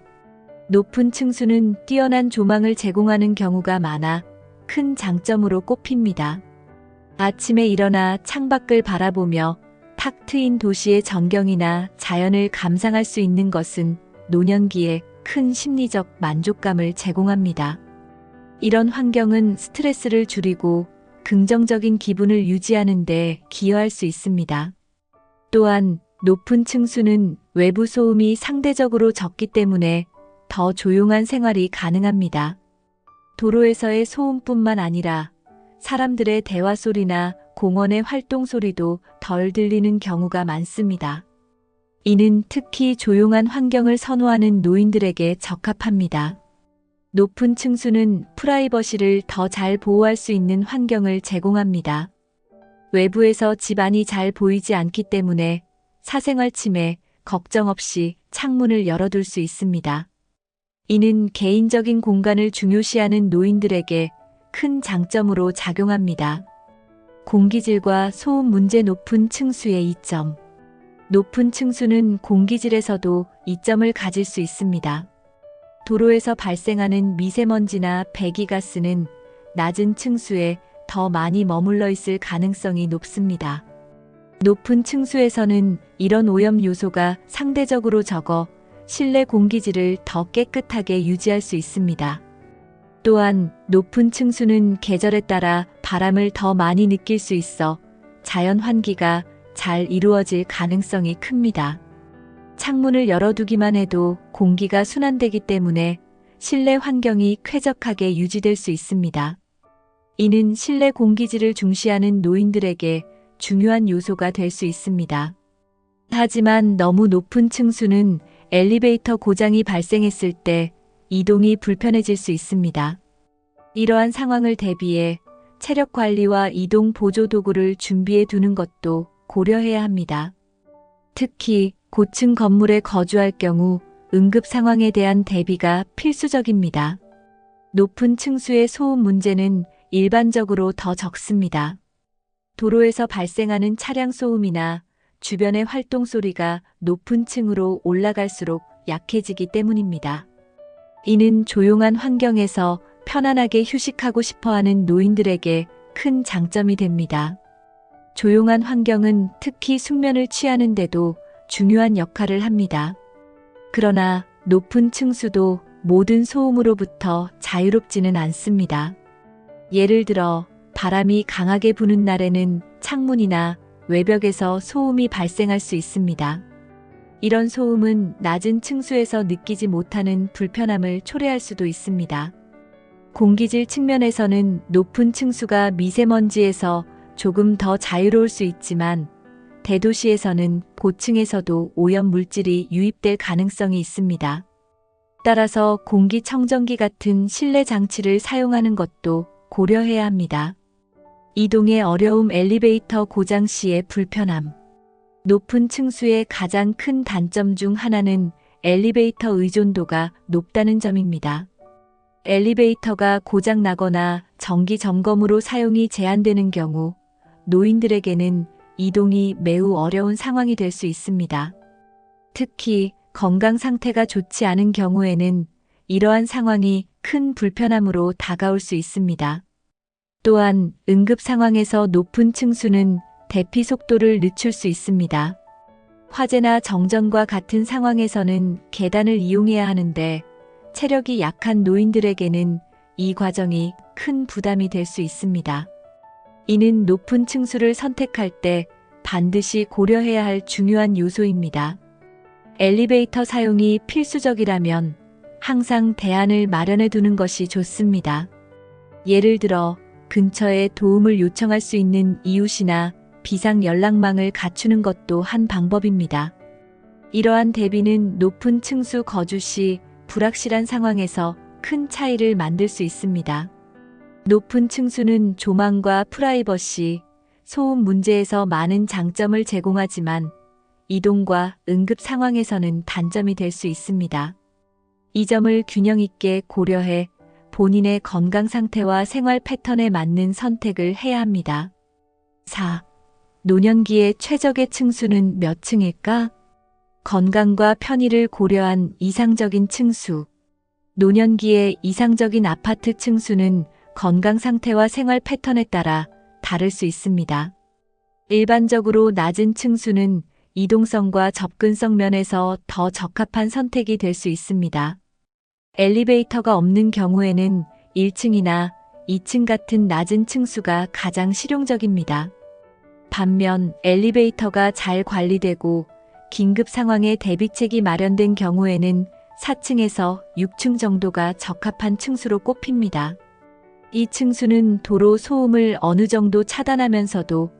높은 층수는 뛰어난 조망을 제공하는 경우가 많아 큰 장점으로 꼽힙니다. 아침에 일어나 창밖을 바라보며 탁 트인 도시의 전경이나 자연을 감상할 수 있는 것은 노년기에 큰 심리적 만족감을 제공합니다. 이런 환경은 스트레스를 줄이고 긍정적인 기분을 유지하는 데 기여할 수 있습니다. 또한 높은 층수는 외부 소음이 상대적으로 적기 때문에 더 조용한 생활이 가능합니다. 도로에서의 소음뿐만 아니라 사람들의 대화 소리나 공원의 활동 소리도 덜 들리는 경우가 많습니다. 이는 특히 조용한 환경을 선호하는 노인들에게 적합합니다. 높은 층수는 프라이버시를 더 잘 보호할 수 있는 환경을 제공합니다. 외부에서 집안이 잘 보이지 않기 때문에 사생활 침해 걱정 없이 창문을 열어둘 수 있습니다. 이는 개인적인 공간을 중요시하는 노인들에게 큰 장점으로 작용합니다. 공기질과 소음 문제. 높은 층수의 이점. 높은 층수는 공기질에서도 이점을 가질 수 있습니다. 도로에서 발생하는 미세먼지나 배기가스는 낮은 층수에 더 많이 머물러 있을 가능성이 높습니다. 높은 층수에서는 이런 오염 요소가 상대적으로 적어 실내 공기질을 더 깨끗하게 유지할 수 있습니다. 또한 높은 층수는 계절에 따라 바람을 더 많이 느낄 수 있어 자연 환기가 잘 이루어질 가능성이 큽니다. 창문을 열어두기만 해도 공기가 순환되기 때문에 실내 환경이 쾌적하게 유지될 수 있습니다. 이는 실내 공기질을 중시하는 노인들에게 중요한 요소가 될 수 있습니다. 하지만 너무 높은 층수는 엘리베이터 고장이 발생했을 때 이동이 불편해질 수 있습니다. 이러한 상황을 대비해 체력 관리와 이동 보조 도구를 준비해 두는 것도 고려해야 합니다. 특히 고층 건물에 거주할 경우 응급 상황에 대한 대비가 필수적입니다. 높은 층수의 소음 문제는 일반적으로 더 적습니다. 도로에서 발생하는 차량 소음이나 주변의 활동 소리가 높은 층으로 올라갈수록 약해지기 때문입니다. 이는 조용한 환경에서 편안하게 휴식하고 싶어하는 노인들에게 큰 장점이 됩니다. 조용한 환경은 특히 숙면을 취하는 데도 중요한 역할을 합니다. 그러나 높은 층수도 모든 소음으로부터 자유롭지는 않습니다. 예를 들어 바람이 강하게 부는 날에는 창문이나 외벽에서 소음이 발생할 수 있습니다. 이런 소음은 낮은 층수에서 느끼지 못하는 불편함을 초래할 수도 있습니다. 공기질 측면에서는 높은 층수가 미세먼지에서 조금 더 자유로울 수 있지만 대도시에서는 고층에서도 오염 물질이 유입될 가능성이 있습니다. 따라서 공기청정기 같은 실내 장치를 사용하는 것도 고려해야 합니다. 이동의 어려움. 엘리베이터 고장 시의 불편함. 높은 층수의 가장 큰 단점 중 하나는 엘리베이터 의존도가 높다는 점입니다. 엘리베이터가 고장 나거나 정기 점검으로 사용이 제한되는 경우 노인들에게는 이동이 매우 어려운 상황이 될 수 있습니다. 특히 건강 상태가 좋지 않은 경우에는 이러한 상황이 큰 불편함으로 다가올 수 있습니다. 또한 응급 상황에서 높은 층수는 대피 속도를 늦출 수 있습니다. 화재나 정전과 같은 상황에서는 계단을 이용해야 하는데 체력이 약한 노인들에게는 이 과정이 큰 부담이 될 수 있습니다. 이는 높은 층수를 선택할 때 반드시 고려해야 할 중요한 요소입니다. 엘리베이터 사용이 필수적이라면 항상 대안을 마련해 두는 것이 좋습니다. 예를 들어 근처에 도움을 요청할 수 있는 이웃이나 비상 연락망을 갖추는 것도 한 방법입니다. 이러한 대비는 높은 층수 거주 시 불확실한 상황에서 큰 차이를 만들 수 있습니다. 높은 층수는 조망과 프라이버시, 소음 문제에서 많은 장점을 제공하지만 이동과 응급 상황에서는 단점이 될 수 있습니다. 이 점을 균형 있게 고려해 본인의 건강 상태와 생활 패턴에 맞는 선택을 해야 합니다. 4. 노년기의 최적의 층수는 몇 층일까? 건강과 편의를 고려한 이상적인 층수. 노년기의 이상적인 아파트 층수는 건강 상태와 생활 패턴에 따라 다를 수 있습니다. 일반적으로 낮은 층수는 이동성과 접근성 면에서 더 적합한 선택이 될 수 있습니다. 엘리베이터가 없는 경우에는 1층이나 2층 같은 낮은 층수가 가장 실용적입니다. 반면 엘리베이터가 잘 관리되고 긴급 상황에 대비책이 마련된 경우에는 4층에서 6층 정도가 적합한 층수로 꼽힙니다. 이 층수는 도로 소음을 어느 정도 차단하면서도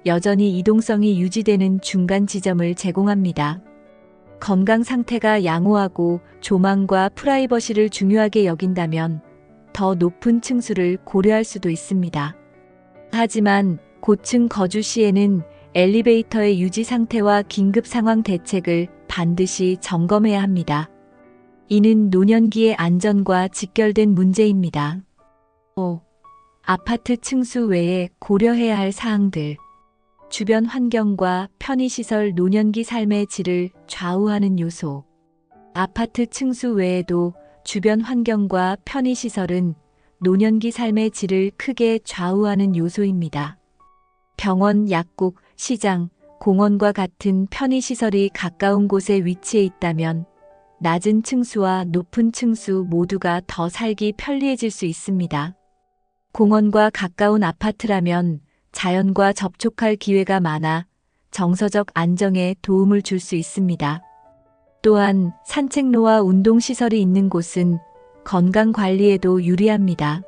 여전히 이동성이 유지되는 중간 지점을 제공합니다. 건강 상태가 양호하고 조망과 프라이버시를 중요하게 여긴다면 더 높은 층수를 고려할 수도 있습니다. 하지만 고층 거주 시에는 엘리베이터의 유지 상태와 긴급 상황 대책을 반드시 점검해야 합니다. 이는 노년기의 안전과 직결된 문제입니다. 5. 아파트 층수 외에 고려해야 할 사항들. 주변 환경과 편의시설 노년기 삶의 질을 좌우하는 요소. 아파트 층수 외에도 주변 환경과 편의시설은 노년기 삶의 질을 크게 좌우하는 요소입니다. 병원, 약국, 시장, 공원과 같은 편의시설이 가까운 곳에 위치해 있다면 낮은 층수와 높은 층수 모두가 더 살기 편리해질 수 있습니다. 공원과 가까운 아파트라면 자연과 접촉할 기회가 많아 정서적 안정에 도움을 줄 수 있습니다. 또한 산책로와 운동시설이 있는 곳은 건강관리에도 유리합니다.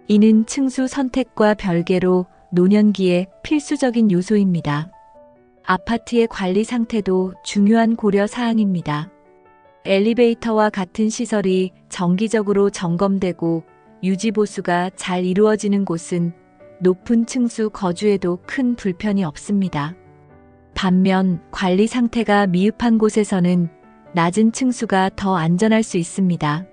이는 층수 선택과 별개로 노년기에 필수적인 요소입니다. 아파트의 관리 상태도 중요한 고려 사항입니다. 엘리베이터와 같은 시설이 정기적으로 점검되고 유지보수가 잘 이루어지는 곳은 높은 층수 거주에도 큰 불편이 없습니다. 반면 관리 상태가 미흡한 곳에서는 낮은 층수가 더 안전할 수 있습니다.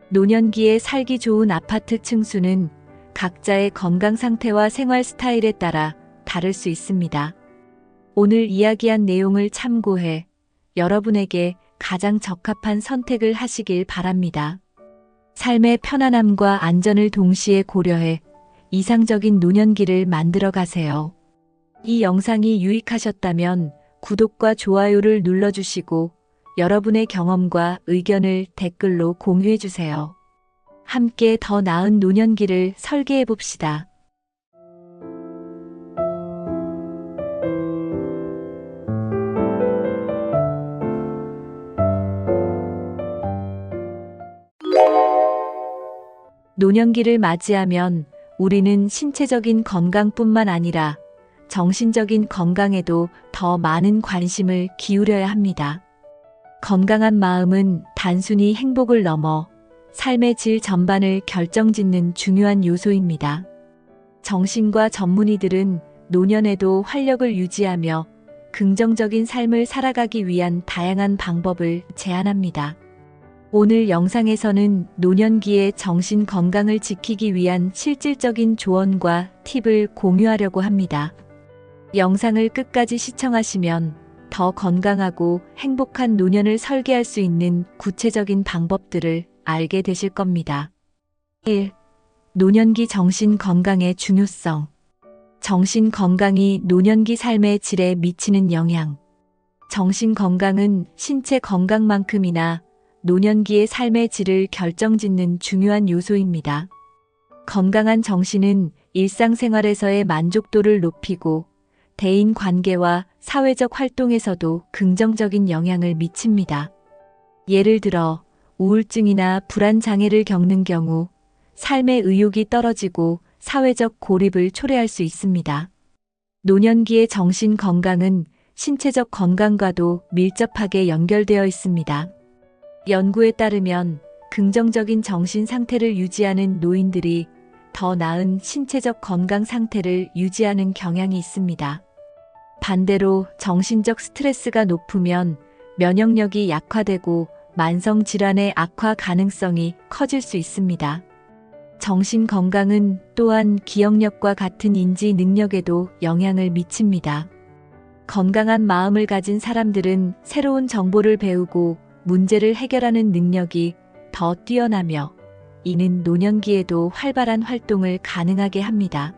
노년기에 살기 좋은 아파트 층수는 각자의 건강 상태와 생활 스타일에 따라 다를 수 있습니다. 오늘 이야기한 내용을 참고해 여러분에게 가장 적합한 선택을 하시길 바랍니다. 삶의 편안함과 안전을 동시에 고려해 이상적인 노년기를 만들어 가세요. 이 영상이 유익하셨다면 구독과 좋아요를 눌러주시고 여러분의 경험과 의견을 댓글로 공유해 주세요. 함께 더 나은 노년기를 설계해 봅시다. 노년기를 맞이하면 우리는 신체적인 건강뿐만 아니라 정신적인 건강에도 더 많은 관심을 기울여야 합니다. 건강한 마음은 단순히 행복을 넘어 삶의 질 전반을 결정짓는 중요한 요소입니다. 정신과 전문의들은 노년에도 활력을 유지하며 긍정적인 삶을 살아가기 위한 다양한 방법을 제안합니다. 오늘 영상에서는 노년기의 정신 건강을 지키기 위한 실질적인 조언과 팁을 공유하려고 합니다. 영상을 끝까지 시청하시면 더 건강하고 행복한 노년을 설계할 수 있는 구체적인 방법들을 알게 되실 겁니다. 1. 노년기 정신 건강의 중요성. 정신 건강이 노년기 삶의 질에 미치는 영향. 정신 건강은 신체 건강만큼이나 노년기의 삶의 질을 결정짓는 중요한 요소입니다. 건강한 정신은 일상생활에서의 만족도를 높이고 대인 관계와 사회적 활동에서도 긍정적인 영향을 미칩니다. 예를 들어 우울증이나 불안 장애를 겪는 경우 삶의 의욕이 떨어지고 사회적 고립을 초래할 수 있습니다. 노년기의 정신 건강은 신체적 건강과도 밀접하게 연결되어 있습니다. 연구에 따르면 긍정적인 정신 상태를 유지하는 노인들이 더 나은 신체적 건강 상태를 유지하는 경향이 있습니다. 반대로 정신적 스트레스가 높으면 면역력이 약화되고 만성 질환의 악화 가능성이 커질 수 있습니다. 정신 건강은 또한 기억력과 같은 인지 능력에도 영향을 미칩니다. 건강한 마음을 가진 사람들은 새로운 정보를 배우고 문제를 해결하는 능력이 더 뛰어나며 이는 노년기에도 활발한 활동을 가능하게 합니다.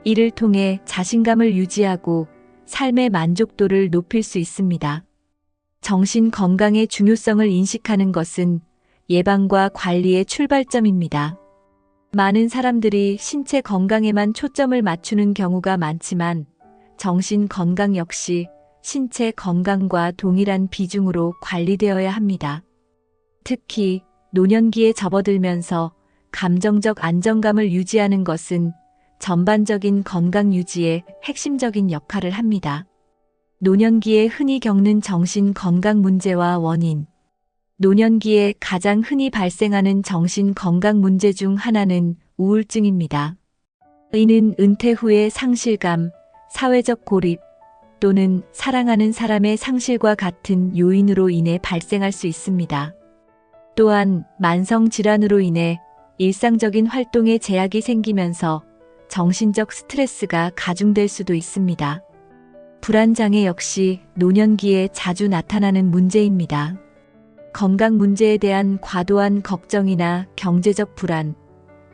이를 통해 자신감을 유지하고 삶의 만족도를 높일 수 있습니다. 정신 건강의 중요성을 인식하는 것은 예방과 관리의 출발점입니다. 많은 사람들이 신체 건강에만 초점을 맞추는 경우가 많지만 정신 건강 역시 신체 건강과 동일한 비중으로 관리되어야 합니다. 특히 노년기에 접어들면서 감정적 안정감을 유지하는 것은 전반적인 건강 유지에 핵심적인 역할을 합니다. 노년기에 흔히 겪는 정신 건강 문제와 원인. 노년기에 가장 흔히 발생하는 정신 건강 문제 중 하나는 우울증입니다. 이는 은퇴 후의 상실감, 사회적 고립 또는 사랑하는 사람의 상실과 같은 요인으로 인해 발생할 수 있습니다. 또한 만성 질환으로 인해 일상적인 활동에 제약이 생기면서 정신적 스트레스가 가중될 수도 있습니다. 불안장애 역시 노년기에 자주 나타나는 문제입니다. 건강 문제에 대한 과도한 걱정이나 경제적 불안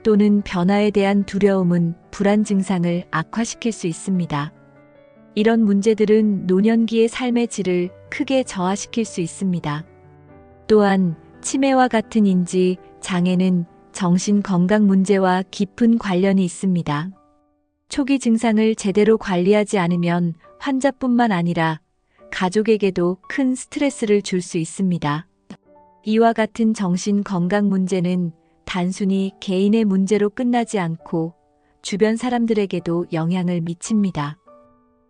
또는 변화에 대한 두려움은 불안 증상을 악화시킬 수 있습니다. 이런 문제들은 노년기의 삶의 질을 크게 저하시킬 수 있습니다. 또한 치매와 같은 인지 장애는 정신 건강 문제와 깊은 관련이 있습니다. 초기 증상을 제대로 관리하지 않으면 환자뿐만 아니라 가족에게도 큰 스트레스를 줄 수 있습니다. 이와 같은 정신 건강 문제는 단순히 개인의 문제로 끝나지 않고 주변 사람들에게도 영향을 미칩니다.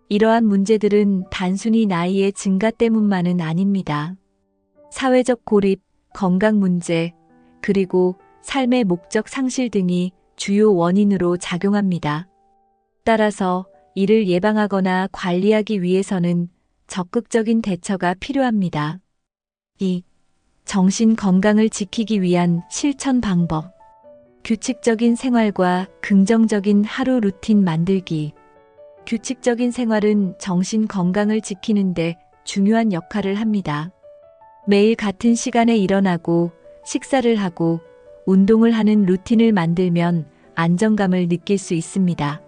이러한 문제들은 단순히 나이의 증가 때문만은 아닙니다. 사회적 고립, 건강 문제, 그리고 삶의 목적 상실 등이 주요 원인으로 작용합니다. 따라서 이를 예방하거나 관리하기 위해서는 적극적인 대처가 필요합니다. 2. 정신 건강을 지키기 위한 실천 방법. 규칙적인 생활과 긍정적인 하루 루틴 만들기. 규칙적인 생활은 정신 건강을 지키는데 중요한 역할을 합니다. 매일 같은 시간에 일어나고 식사를 하고 운동을 하는 루틴을 만들면 안정감을 느낄 수 있습니다.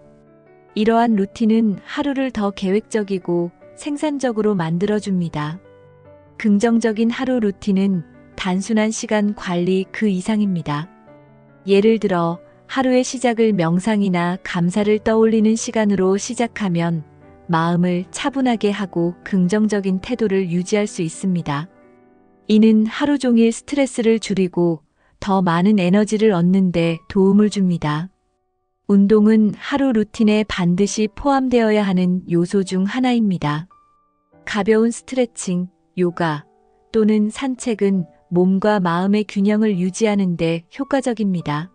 이러한 루틴은 하루를 더 계획적이고 생산적으로 만들어줍니다. 긍정적인 하루 루틴은 단순한 시간 관리 그 이상입니다. 예를 들어 하루의 시작을 명상이나 감사를 떠올리는 시간으로 시작하면 마음을 차분하게 하고 긍정적인 태도를 유지할 수 있습니다. 이는 하루 종일 스트레스를 줄이고 더 많은 에너지를 얻는 데 도움을 줍니다. 운동은 하루 루틴에 반드시 포함되어야 하는 요소 중 하나입니다. 가벼운 스트레칭, 요가 또는 산책은 몸과 마음의 균형을 유지하는 데 효과적입니다.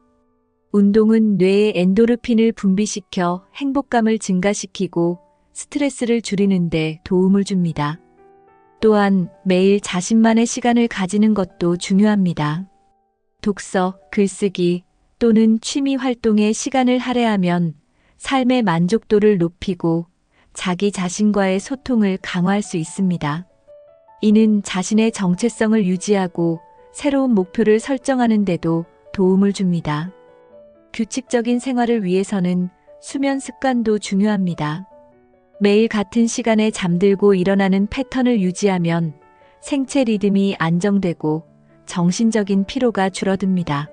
운동은 뇌의 엔도르핀을 분비시켜 행복감을 증가시키고 스트레스를 줄이는 데 도움을 줍니다. 또한 매일 자신만의 시간을 가지는 것도 중요합니다. 독서, 글쓰기 또는 취미 활동에 시간을 할애하면 삶의 만족도를 높이고 자기 자신과의 소통을 강화할 수 있습니다. 이는 자신의 정체성을 유지하고 새로운 목표를 설정하는 데도 도움을 줍니다. 규칙적인 생활을 위해서는 수면 습관도 중요합니다. 매일 같은 시간에 잠들고 일어나는 패턴을 유지하면 생체 리듬이 안정되고 정신적인 피로가 줄어듭니다.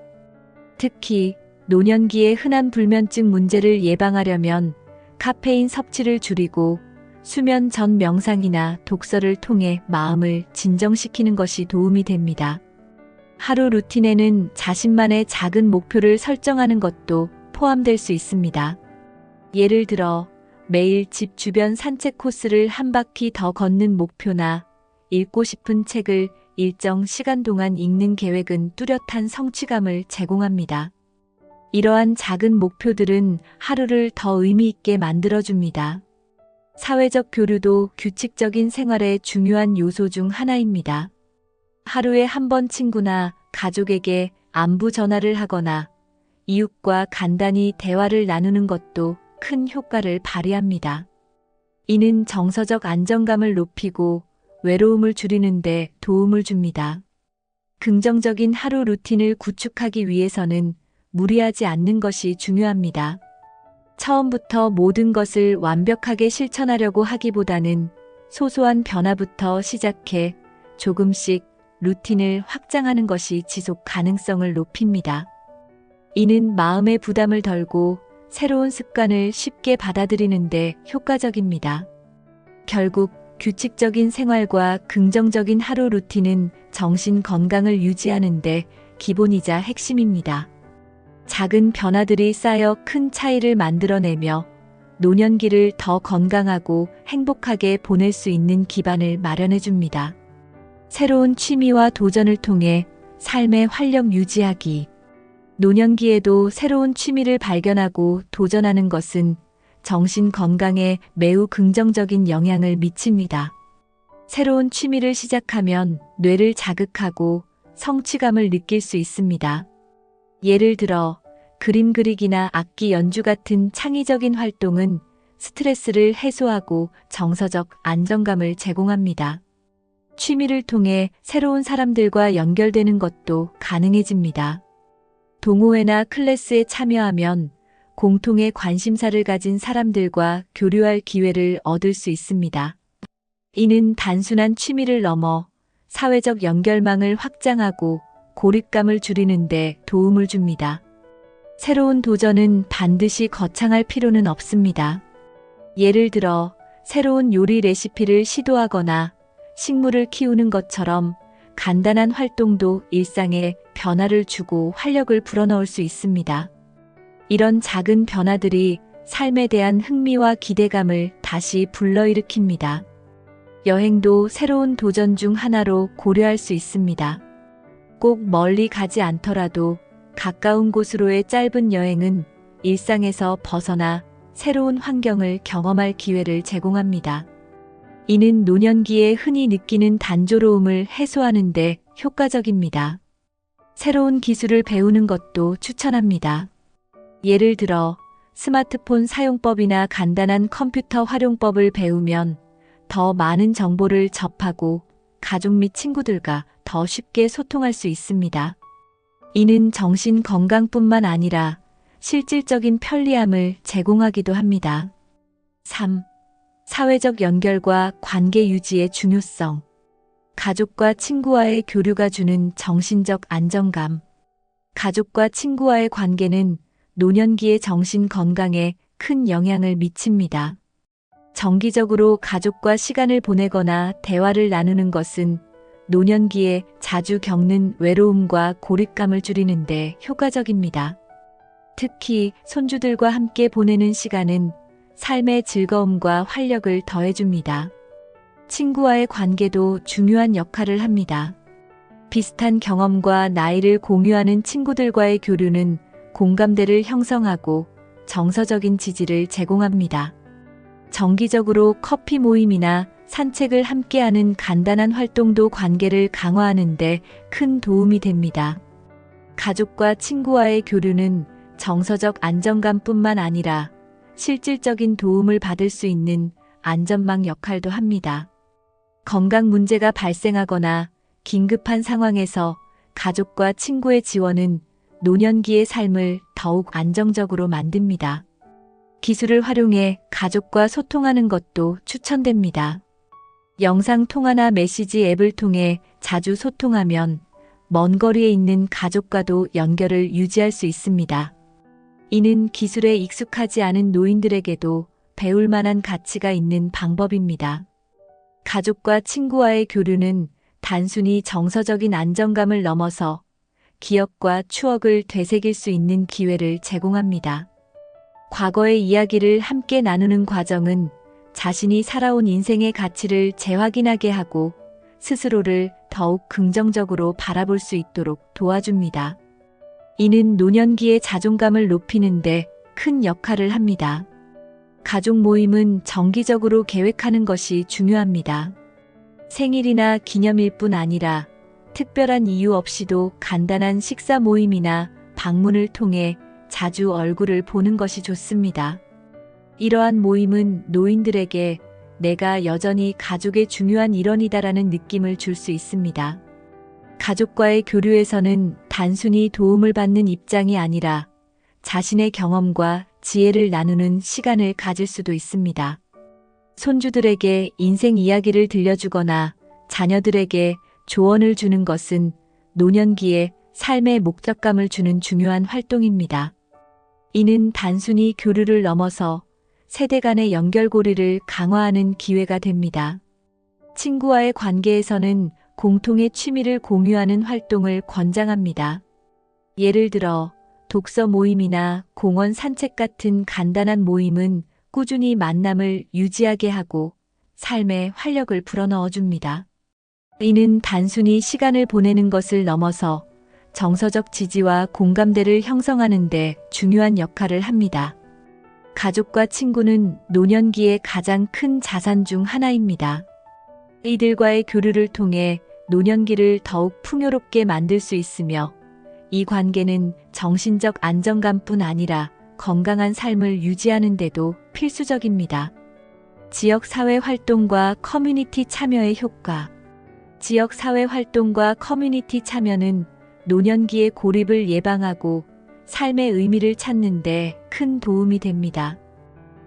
특히 노년기의 흔한 불면증 문제를 예방하려면 카페인 섭취를 줄이고 수면 전 명상이나 독서를 통해 마음을 진정시키는 것이 도움이 됩니다. 하루 루틴에는 자신만의 작은 목표를 설정하는 것도 포함될 수 있습니다. 예를 들어 매일 집 주변 산책 코스를 한 바퀴 더 걷는 목표나 읽고 싶은 책을 일정 시간 동안 읽는 계획은 뚜렷한 성취감을 제공합니다. 이러한 작은 목표들은 하루를 더 의미 있게 만들어줍니다. 사회적 교류도 규칙적인 생활의 중요한 요소 중 하나입니다. 하루에 한 번 친구나 가족에게 안부 전화를 하거나 이웃과 간단히 대화를 나누는 것도 큰 효과를 발휘합니다. 이는 정서적 안정감을 높이고 외로움을 줄이는 데 도움을 줍니다. 긍정적인 하루 루틴을 구축하기 위해서는 무리하지 않는 것이 중요합니다. 처음부터 모든 것을 완벽하게 실천하려고 하기보다는 소소한 변화부터 시작해 조금씩 루틴을 확장하는 것이 지속 가능성을 높입니다. 이는 마음의 부담을 덜고 새로운 습관을 쉽게 받아들이는데 효과적입니다. 결국 규칙적인 생활과 긍정적인 하루 루틴은 정신 건강을 유지하는 데 기본이자 핵심입니다. 작은 변화들이 쌓여 큰 차이를 만들어내며 노년기를 더 건강하고 행복하게 보낼 수 있는 기반을 마련해 줍니다. 새로운 취미와 도전을 통해 삶의 활력 유지하기. 노년기에도 새로운 취미를 발견하고 도전하는 것은 정신 건강에 매우 긍정적인 영향을 미칩니다. 새로운 취미를 시작하면 뇌를 자극하고 성취감을 느낄 수 있습니다. 예를 들어 그림 그리기나 악기 연주 같은 창의적인 활동은 스트레스를 해소하고 정서적 안정감을 제공합니다. 취미를 통해 새로운 사람들과 연결되는 것도 가능해집니다. 동호회나 클래스에 참여하면 공통의 관심사를 가진 사람들과 교류할 기회를 얻을 수 있습니다. 이는 단순한 취미를 넘어 사회적 연결망을 확장하고 고립감을 줄이는 데 도움을 줍니다. 새로운 도전은 반드시 거창할 필요는 없습니다. 예를 들어 새로운 요리 레시피를 시도하거나 식물을 키우는 것처럼 간단한 활동도 일상에 변화를 주고 활력을 불어넣을 수 있습니다. 이런 작은 변화들이 삶에 대한 흥미와 기대감을 다시 불러일으킵니다. 여행도 새로운 도전 중 하나로 고려할 수 있습니다. 꼭 멀리 가지 않더라도 가까운 곳으로의 짧은 여행은 일상에서 벗어나 새로운 환경을 경험할 기회를 제공합니다. 이는 노년기에 흔히 느끼는 단조로움을 해소하는 데 효과적입니다. 새로운 기술을 배우는 것도 추천합니다. 예를 들어 스마트폰 사용법이나 간단한 컴퓨터 활용법을 배우면 더 많은 정보를 접하고 가족 및 친구들과 더 쉽게 소통할 수 있습니다. 이는 정신 건강뿐만 아니라 실질적인 편리함을 제공하기도 합니다. 3. 사회적 연결과 관계 유지의 중요성. 가족과 친구와의 교류가 주는 정신적 안정감. 가족과 친구와의 관계는 노년기의 정신 건강에 큰 영향을 미칩니다. 정기적으로 가족과 시간을 보내거나 대화를 나누는 것은 노년기에 자주 겪는 외로움과 고립감을 줄이는 데 효과적입니다. 특히 손주들과 함께 보내는 시간은 삶의 즐거움과 활력을 더해줍니다. 친구와의 관계도 중요한 역할을 합니다. 비슷한 경험과 나이를 공유하는 친구들과의 교류는 공감대를 형성하고 정서적인 지지를 제공합니다. 정기적으로 커피 모임이나 산책을 함께하는 간단한 활동도 관계를 강화하는 데 큰 도움이 됩니다. 가족과 친구와의 교류는 정서적 안정감뿐만 아니라 실질적인 도움을 받을 수 있는 안전망 역할도 합니다. 건강 문제가 발생하거나 긴급한 상황에서 가족과 친구의 지원은 노년기의 삶을 더욱 안정적으로 만듭니다. 기술을 활용해 가족과 소통하는 것도 추천됩니다. 영상 통화나 메시지 앱을 통해 자주 소통하면 먼 거리에 있는 가족과도 연결을 유지할 수 있습니다. 이는 기술에 익숙하지 않은 노인들에게도 배울 만한 가치가 있는 방법입니다. 가족과 친구와의 교류는 단순히 정서적인 안정감을 넘어서 기억과 추억을 되새길 수 있는 기회를 제공합니다. 과거의 이야기를 함께 나누는 과정은 자신이 살아온 인생의 가치를 재확인하게 하고 스스로를 더욱 긍정적으로 바라볼 수 있도록 도와줍니다. 이는 노년기의 자존감을 높이는 데 큰 역할을 합니다. 가족 모임은 정기적으로 계획하는 것이 중요합니다. 생일이나 기념일 뿐 아니라 특별한 이유 없이도 간단한 식사 모임이나 방문을 통해 자주 얼굴을 보는 것이 좋습니다. 이러한 모임은 노인들에게 내가 여전히 가족의 중요한 일원이다라는 느낌을 줄 수 있습니다. 가족과의 교류에서는 단순히 도움을 받는 입장이 아니라 자신의 경험과 지혜를 나누는 시간을 가질 수도 있습니다. 손주들에게 인생 이야기를 들려주거나 자녀들에게 조언을 주는 것은 노년기에 삶의 목적감을 주는 중요한 활동입니다. 이는 단순히 교류를 넘어서 세대 간의 연결고리를 강화하는 기회가 됩니다. 친구와의 관계에서는 공통의 취미를 공유하는 활동을 권장합니다. 예를 들어 독서 모임이나 공원 산책 같은 간단한 모임은 꾸준히 만남을 유지하게 하고 삶에 활력을 불어넣어 줍니다. 이는 단순히 시간을 보내는 것을 넘어서 정서적 지지와 공감대를 형성하는 데 중요한 역할을 합니다. 가족과 친구는 노년기의 가장 큰 자산 중 하나입니다. 이들과의 교류를 통해 노년기를 더욱 풍요롭게 만들 수 있으며 이 관계는 정신적 안정감뿐 아니라 건강한 삶을 유지하는 데도 필수적입니다. 지역사회 활동과 커뮤니티 참여의 효과. 지역사회 활동과 커뮤니티 참여는 노년기의 고립을 예방하고 삶의 의미를 찾는 데 큰 도움이 됩니다.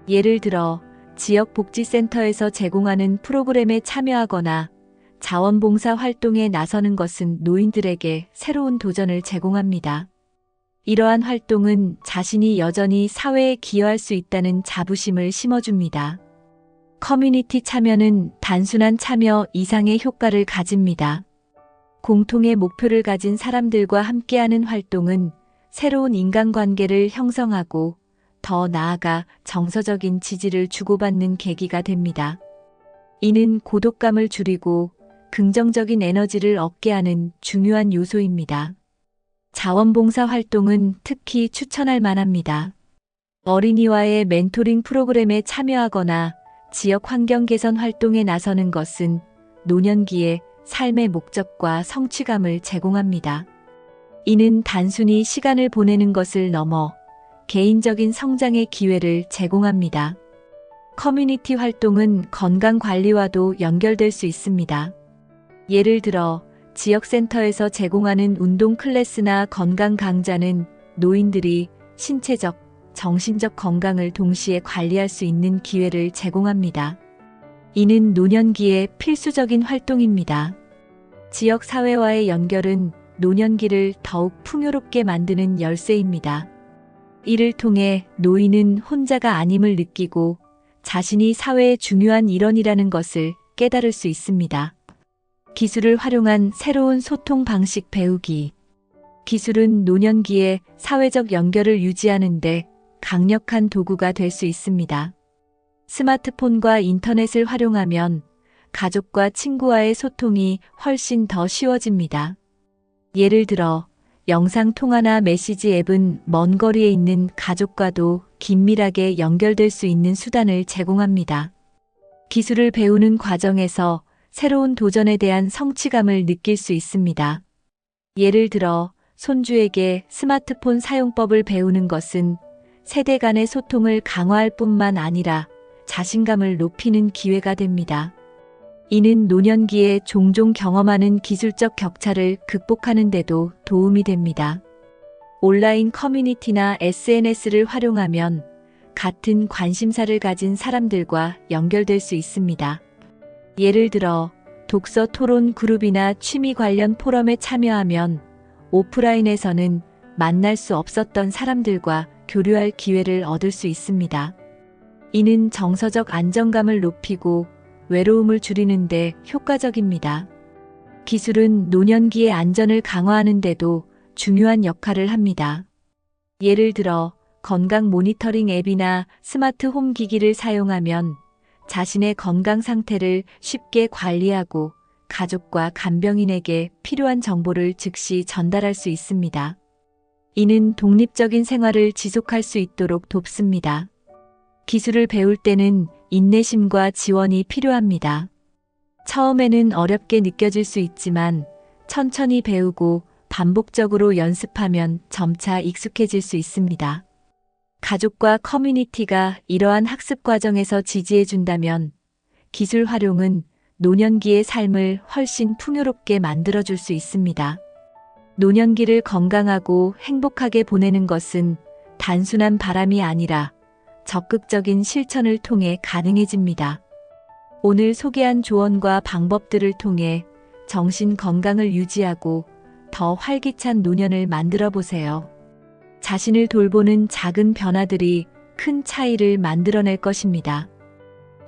예를 들어 지역복지센터에서 제공하는 프로그램에 참여하거나 자원봉사 활동에 나서는 것은 노인들에게 새로운 도전을 제공합니다. 이러한 활동은 자신이 여전히 사회에 기여할 수 있다는 자부심을 심어줍니다. 커뮤니티 참여는 단순한 참여 이상의 효과를 가집니다. 공통의 목표를 가진 사람들과 함께하는 활동은 새로운 인간관계를 형성하고 더 나아가 정서적인 지지를 주고받는 계기가 됩니다. 이는 고독감을 줄이고 긍정적인 에너지를 얻게 하는 중요한 요소입니다. 자원봉사 활동은 특히 추천할 만합니다. 어린이와의 멘토링 프로그램에 참여하거나 지역 환경 개선 활동에 나서는 것은 노년기에 삶의 목적과 성취감을 제공합니다. 이는 단순히 시간을 보내는 것을 넘어 개인적인 성장의 기회를 제공합니다. 커뮤니티 활동은 건강 관리와도 연결될 수 있습니다. 예를 들어 지역센터에서 제공하는 운동 클래스나 건강 강좌는 노인들이 신체적, 정신적 건강을 동시에 관리할 수 있는 기회를 제공합니다. 이는 노년기에 필수적인 활동입니다. 지역 사회와의 연결은 노년기를 더욱 풍요롭게 만드는 열쇠입니다. 이를 통해 노인은 혼자가 아님을 느끼고 자신이 사회의 중요한 일원이라는 것을 깨달을 수 있습니다. 기술을 활용한 새로운 소통 방식 배우기. 기술은 노년기에 사회적 연결을 유지하는 데 강력한 도구가 될 수 있습니다. 스마트폰과 인터넷을 활용하면 가족과 친구와의 소통이 훨씬 더 쉬워집니다. 예를 들어 영상 통화나 메시지 앱은 먼 거리에 있는 가족과도 긴밀하게 연결될 수 있는 수단을 제공합니다. 기술을 배우는 과정에서 새로운 도전에 대한 성취감을 느낄 수 있습니다. 예를 들어 손주에게 스마트폰 사용법을 배우는 것은 세대 간의 소통을 강화할 뿐만 아니라 자신감을 높이는 기회가 됩니다. 이는 노년기에 종종 경험하는 기술적 격차를 극복하는 데도 도움이 됩니다. 온라인 커뮤니티나 SNS를 활용하면 같은 관심사를 가진 사람들과 연결될 수 있습니다. 예를 들어 독서 토론 그룹이나 취미 관련 포럼에 참여하면 오프라인에서는 만날 수 없었던 사람들과 교류할 기회를 얻을 수 있습니다. 이는 정서적 안정감을 높이고 외로움을 줄이는 데 효과적입니다. 기술은 노년기의 안전을 강화하는 데도 중요한 역할을 합니다. 예를 들어 건강 모니터링 앱이나 스마트 홈 기기를 사용하면 자신의 건강 상태를 쉽게 관리하고 가족과 간병인에게 필요한 정보를 즉시 전달할 수 있습니다. 이는 독립적인 생활을 지속할 수 있도록 돕습니다. 기술을 배울 때는 인내심과 지원이 필요합니다. 처음에는 어렵게 느껴질 수 있지만 천천히 배우고 반복적으로 연습하면 점차 익숙해질 수 있습니다. 가족과 커뮤니티가 이러한 학습 과정에서 지지해준다면 기술 활용은 노년기의 삶을 훨씬 풍요롭게 만들어줄 수 있습니다. 노년기를 건강하고 행복하게 보내는 것은 단순한 바람이 아니라 적극적인 실천을 통해 가능해집니다. 오늘 소개한 조언과 방법들을 통해 정신 건강을 유지하고 더 활기찬 노년을 만들어 보세요. 자신을 돌보는 작은 변화들이 큰 차이를 만들어낼 것입니다.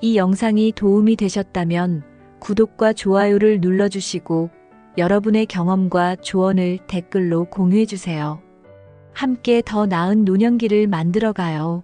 이 영상이 도움이 되셨다면 구독과 좋아요를 눌러주시고 여러분의 경험과 조언을 댓글로 공유해주세요. 함께 더 나은 노년기를 만들어가요.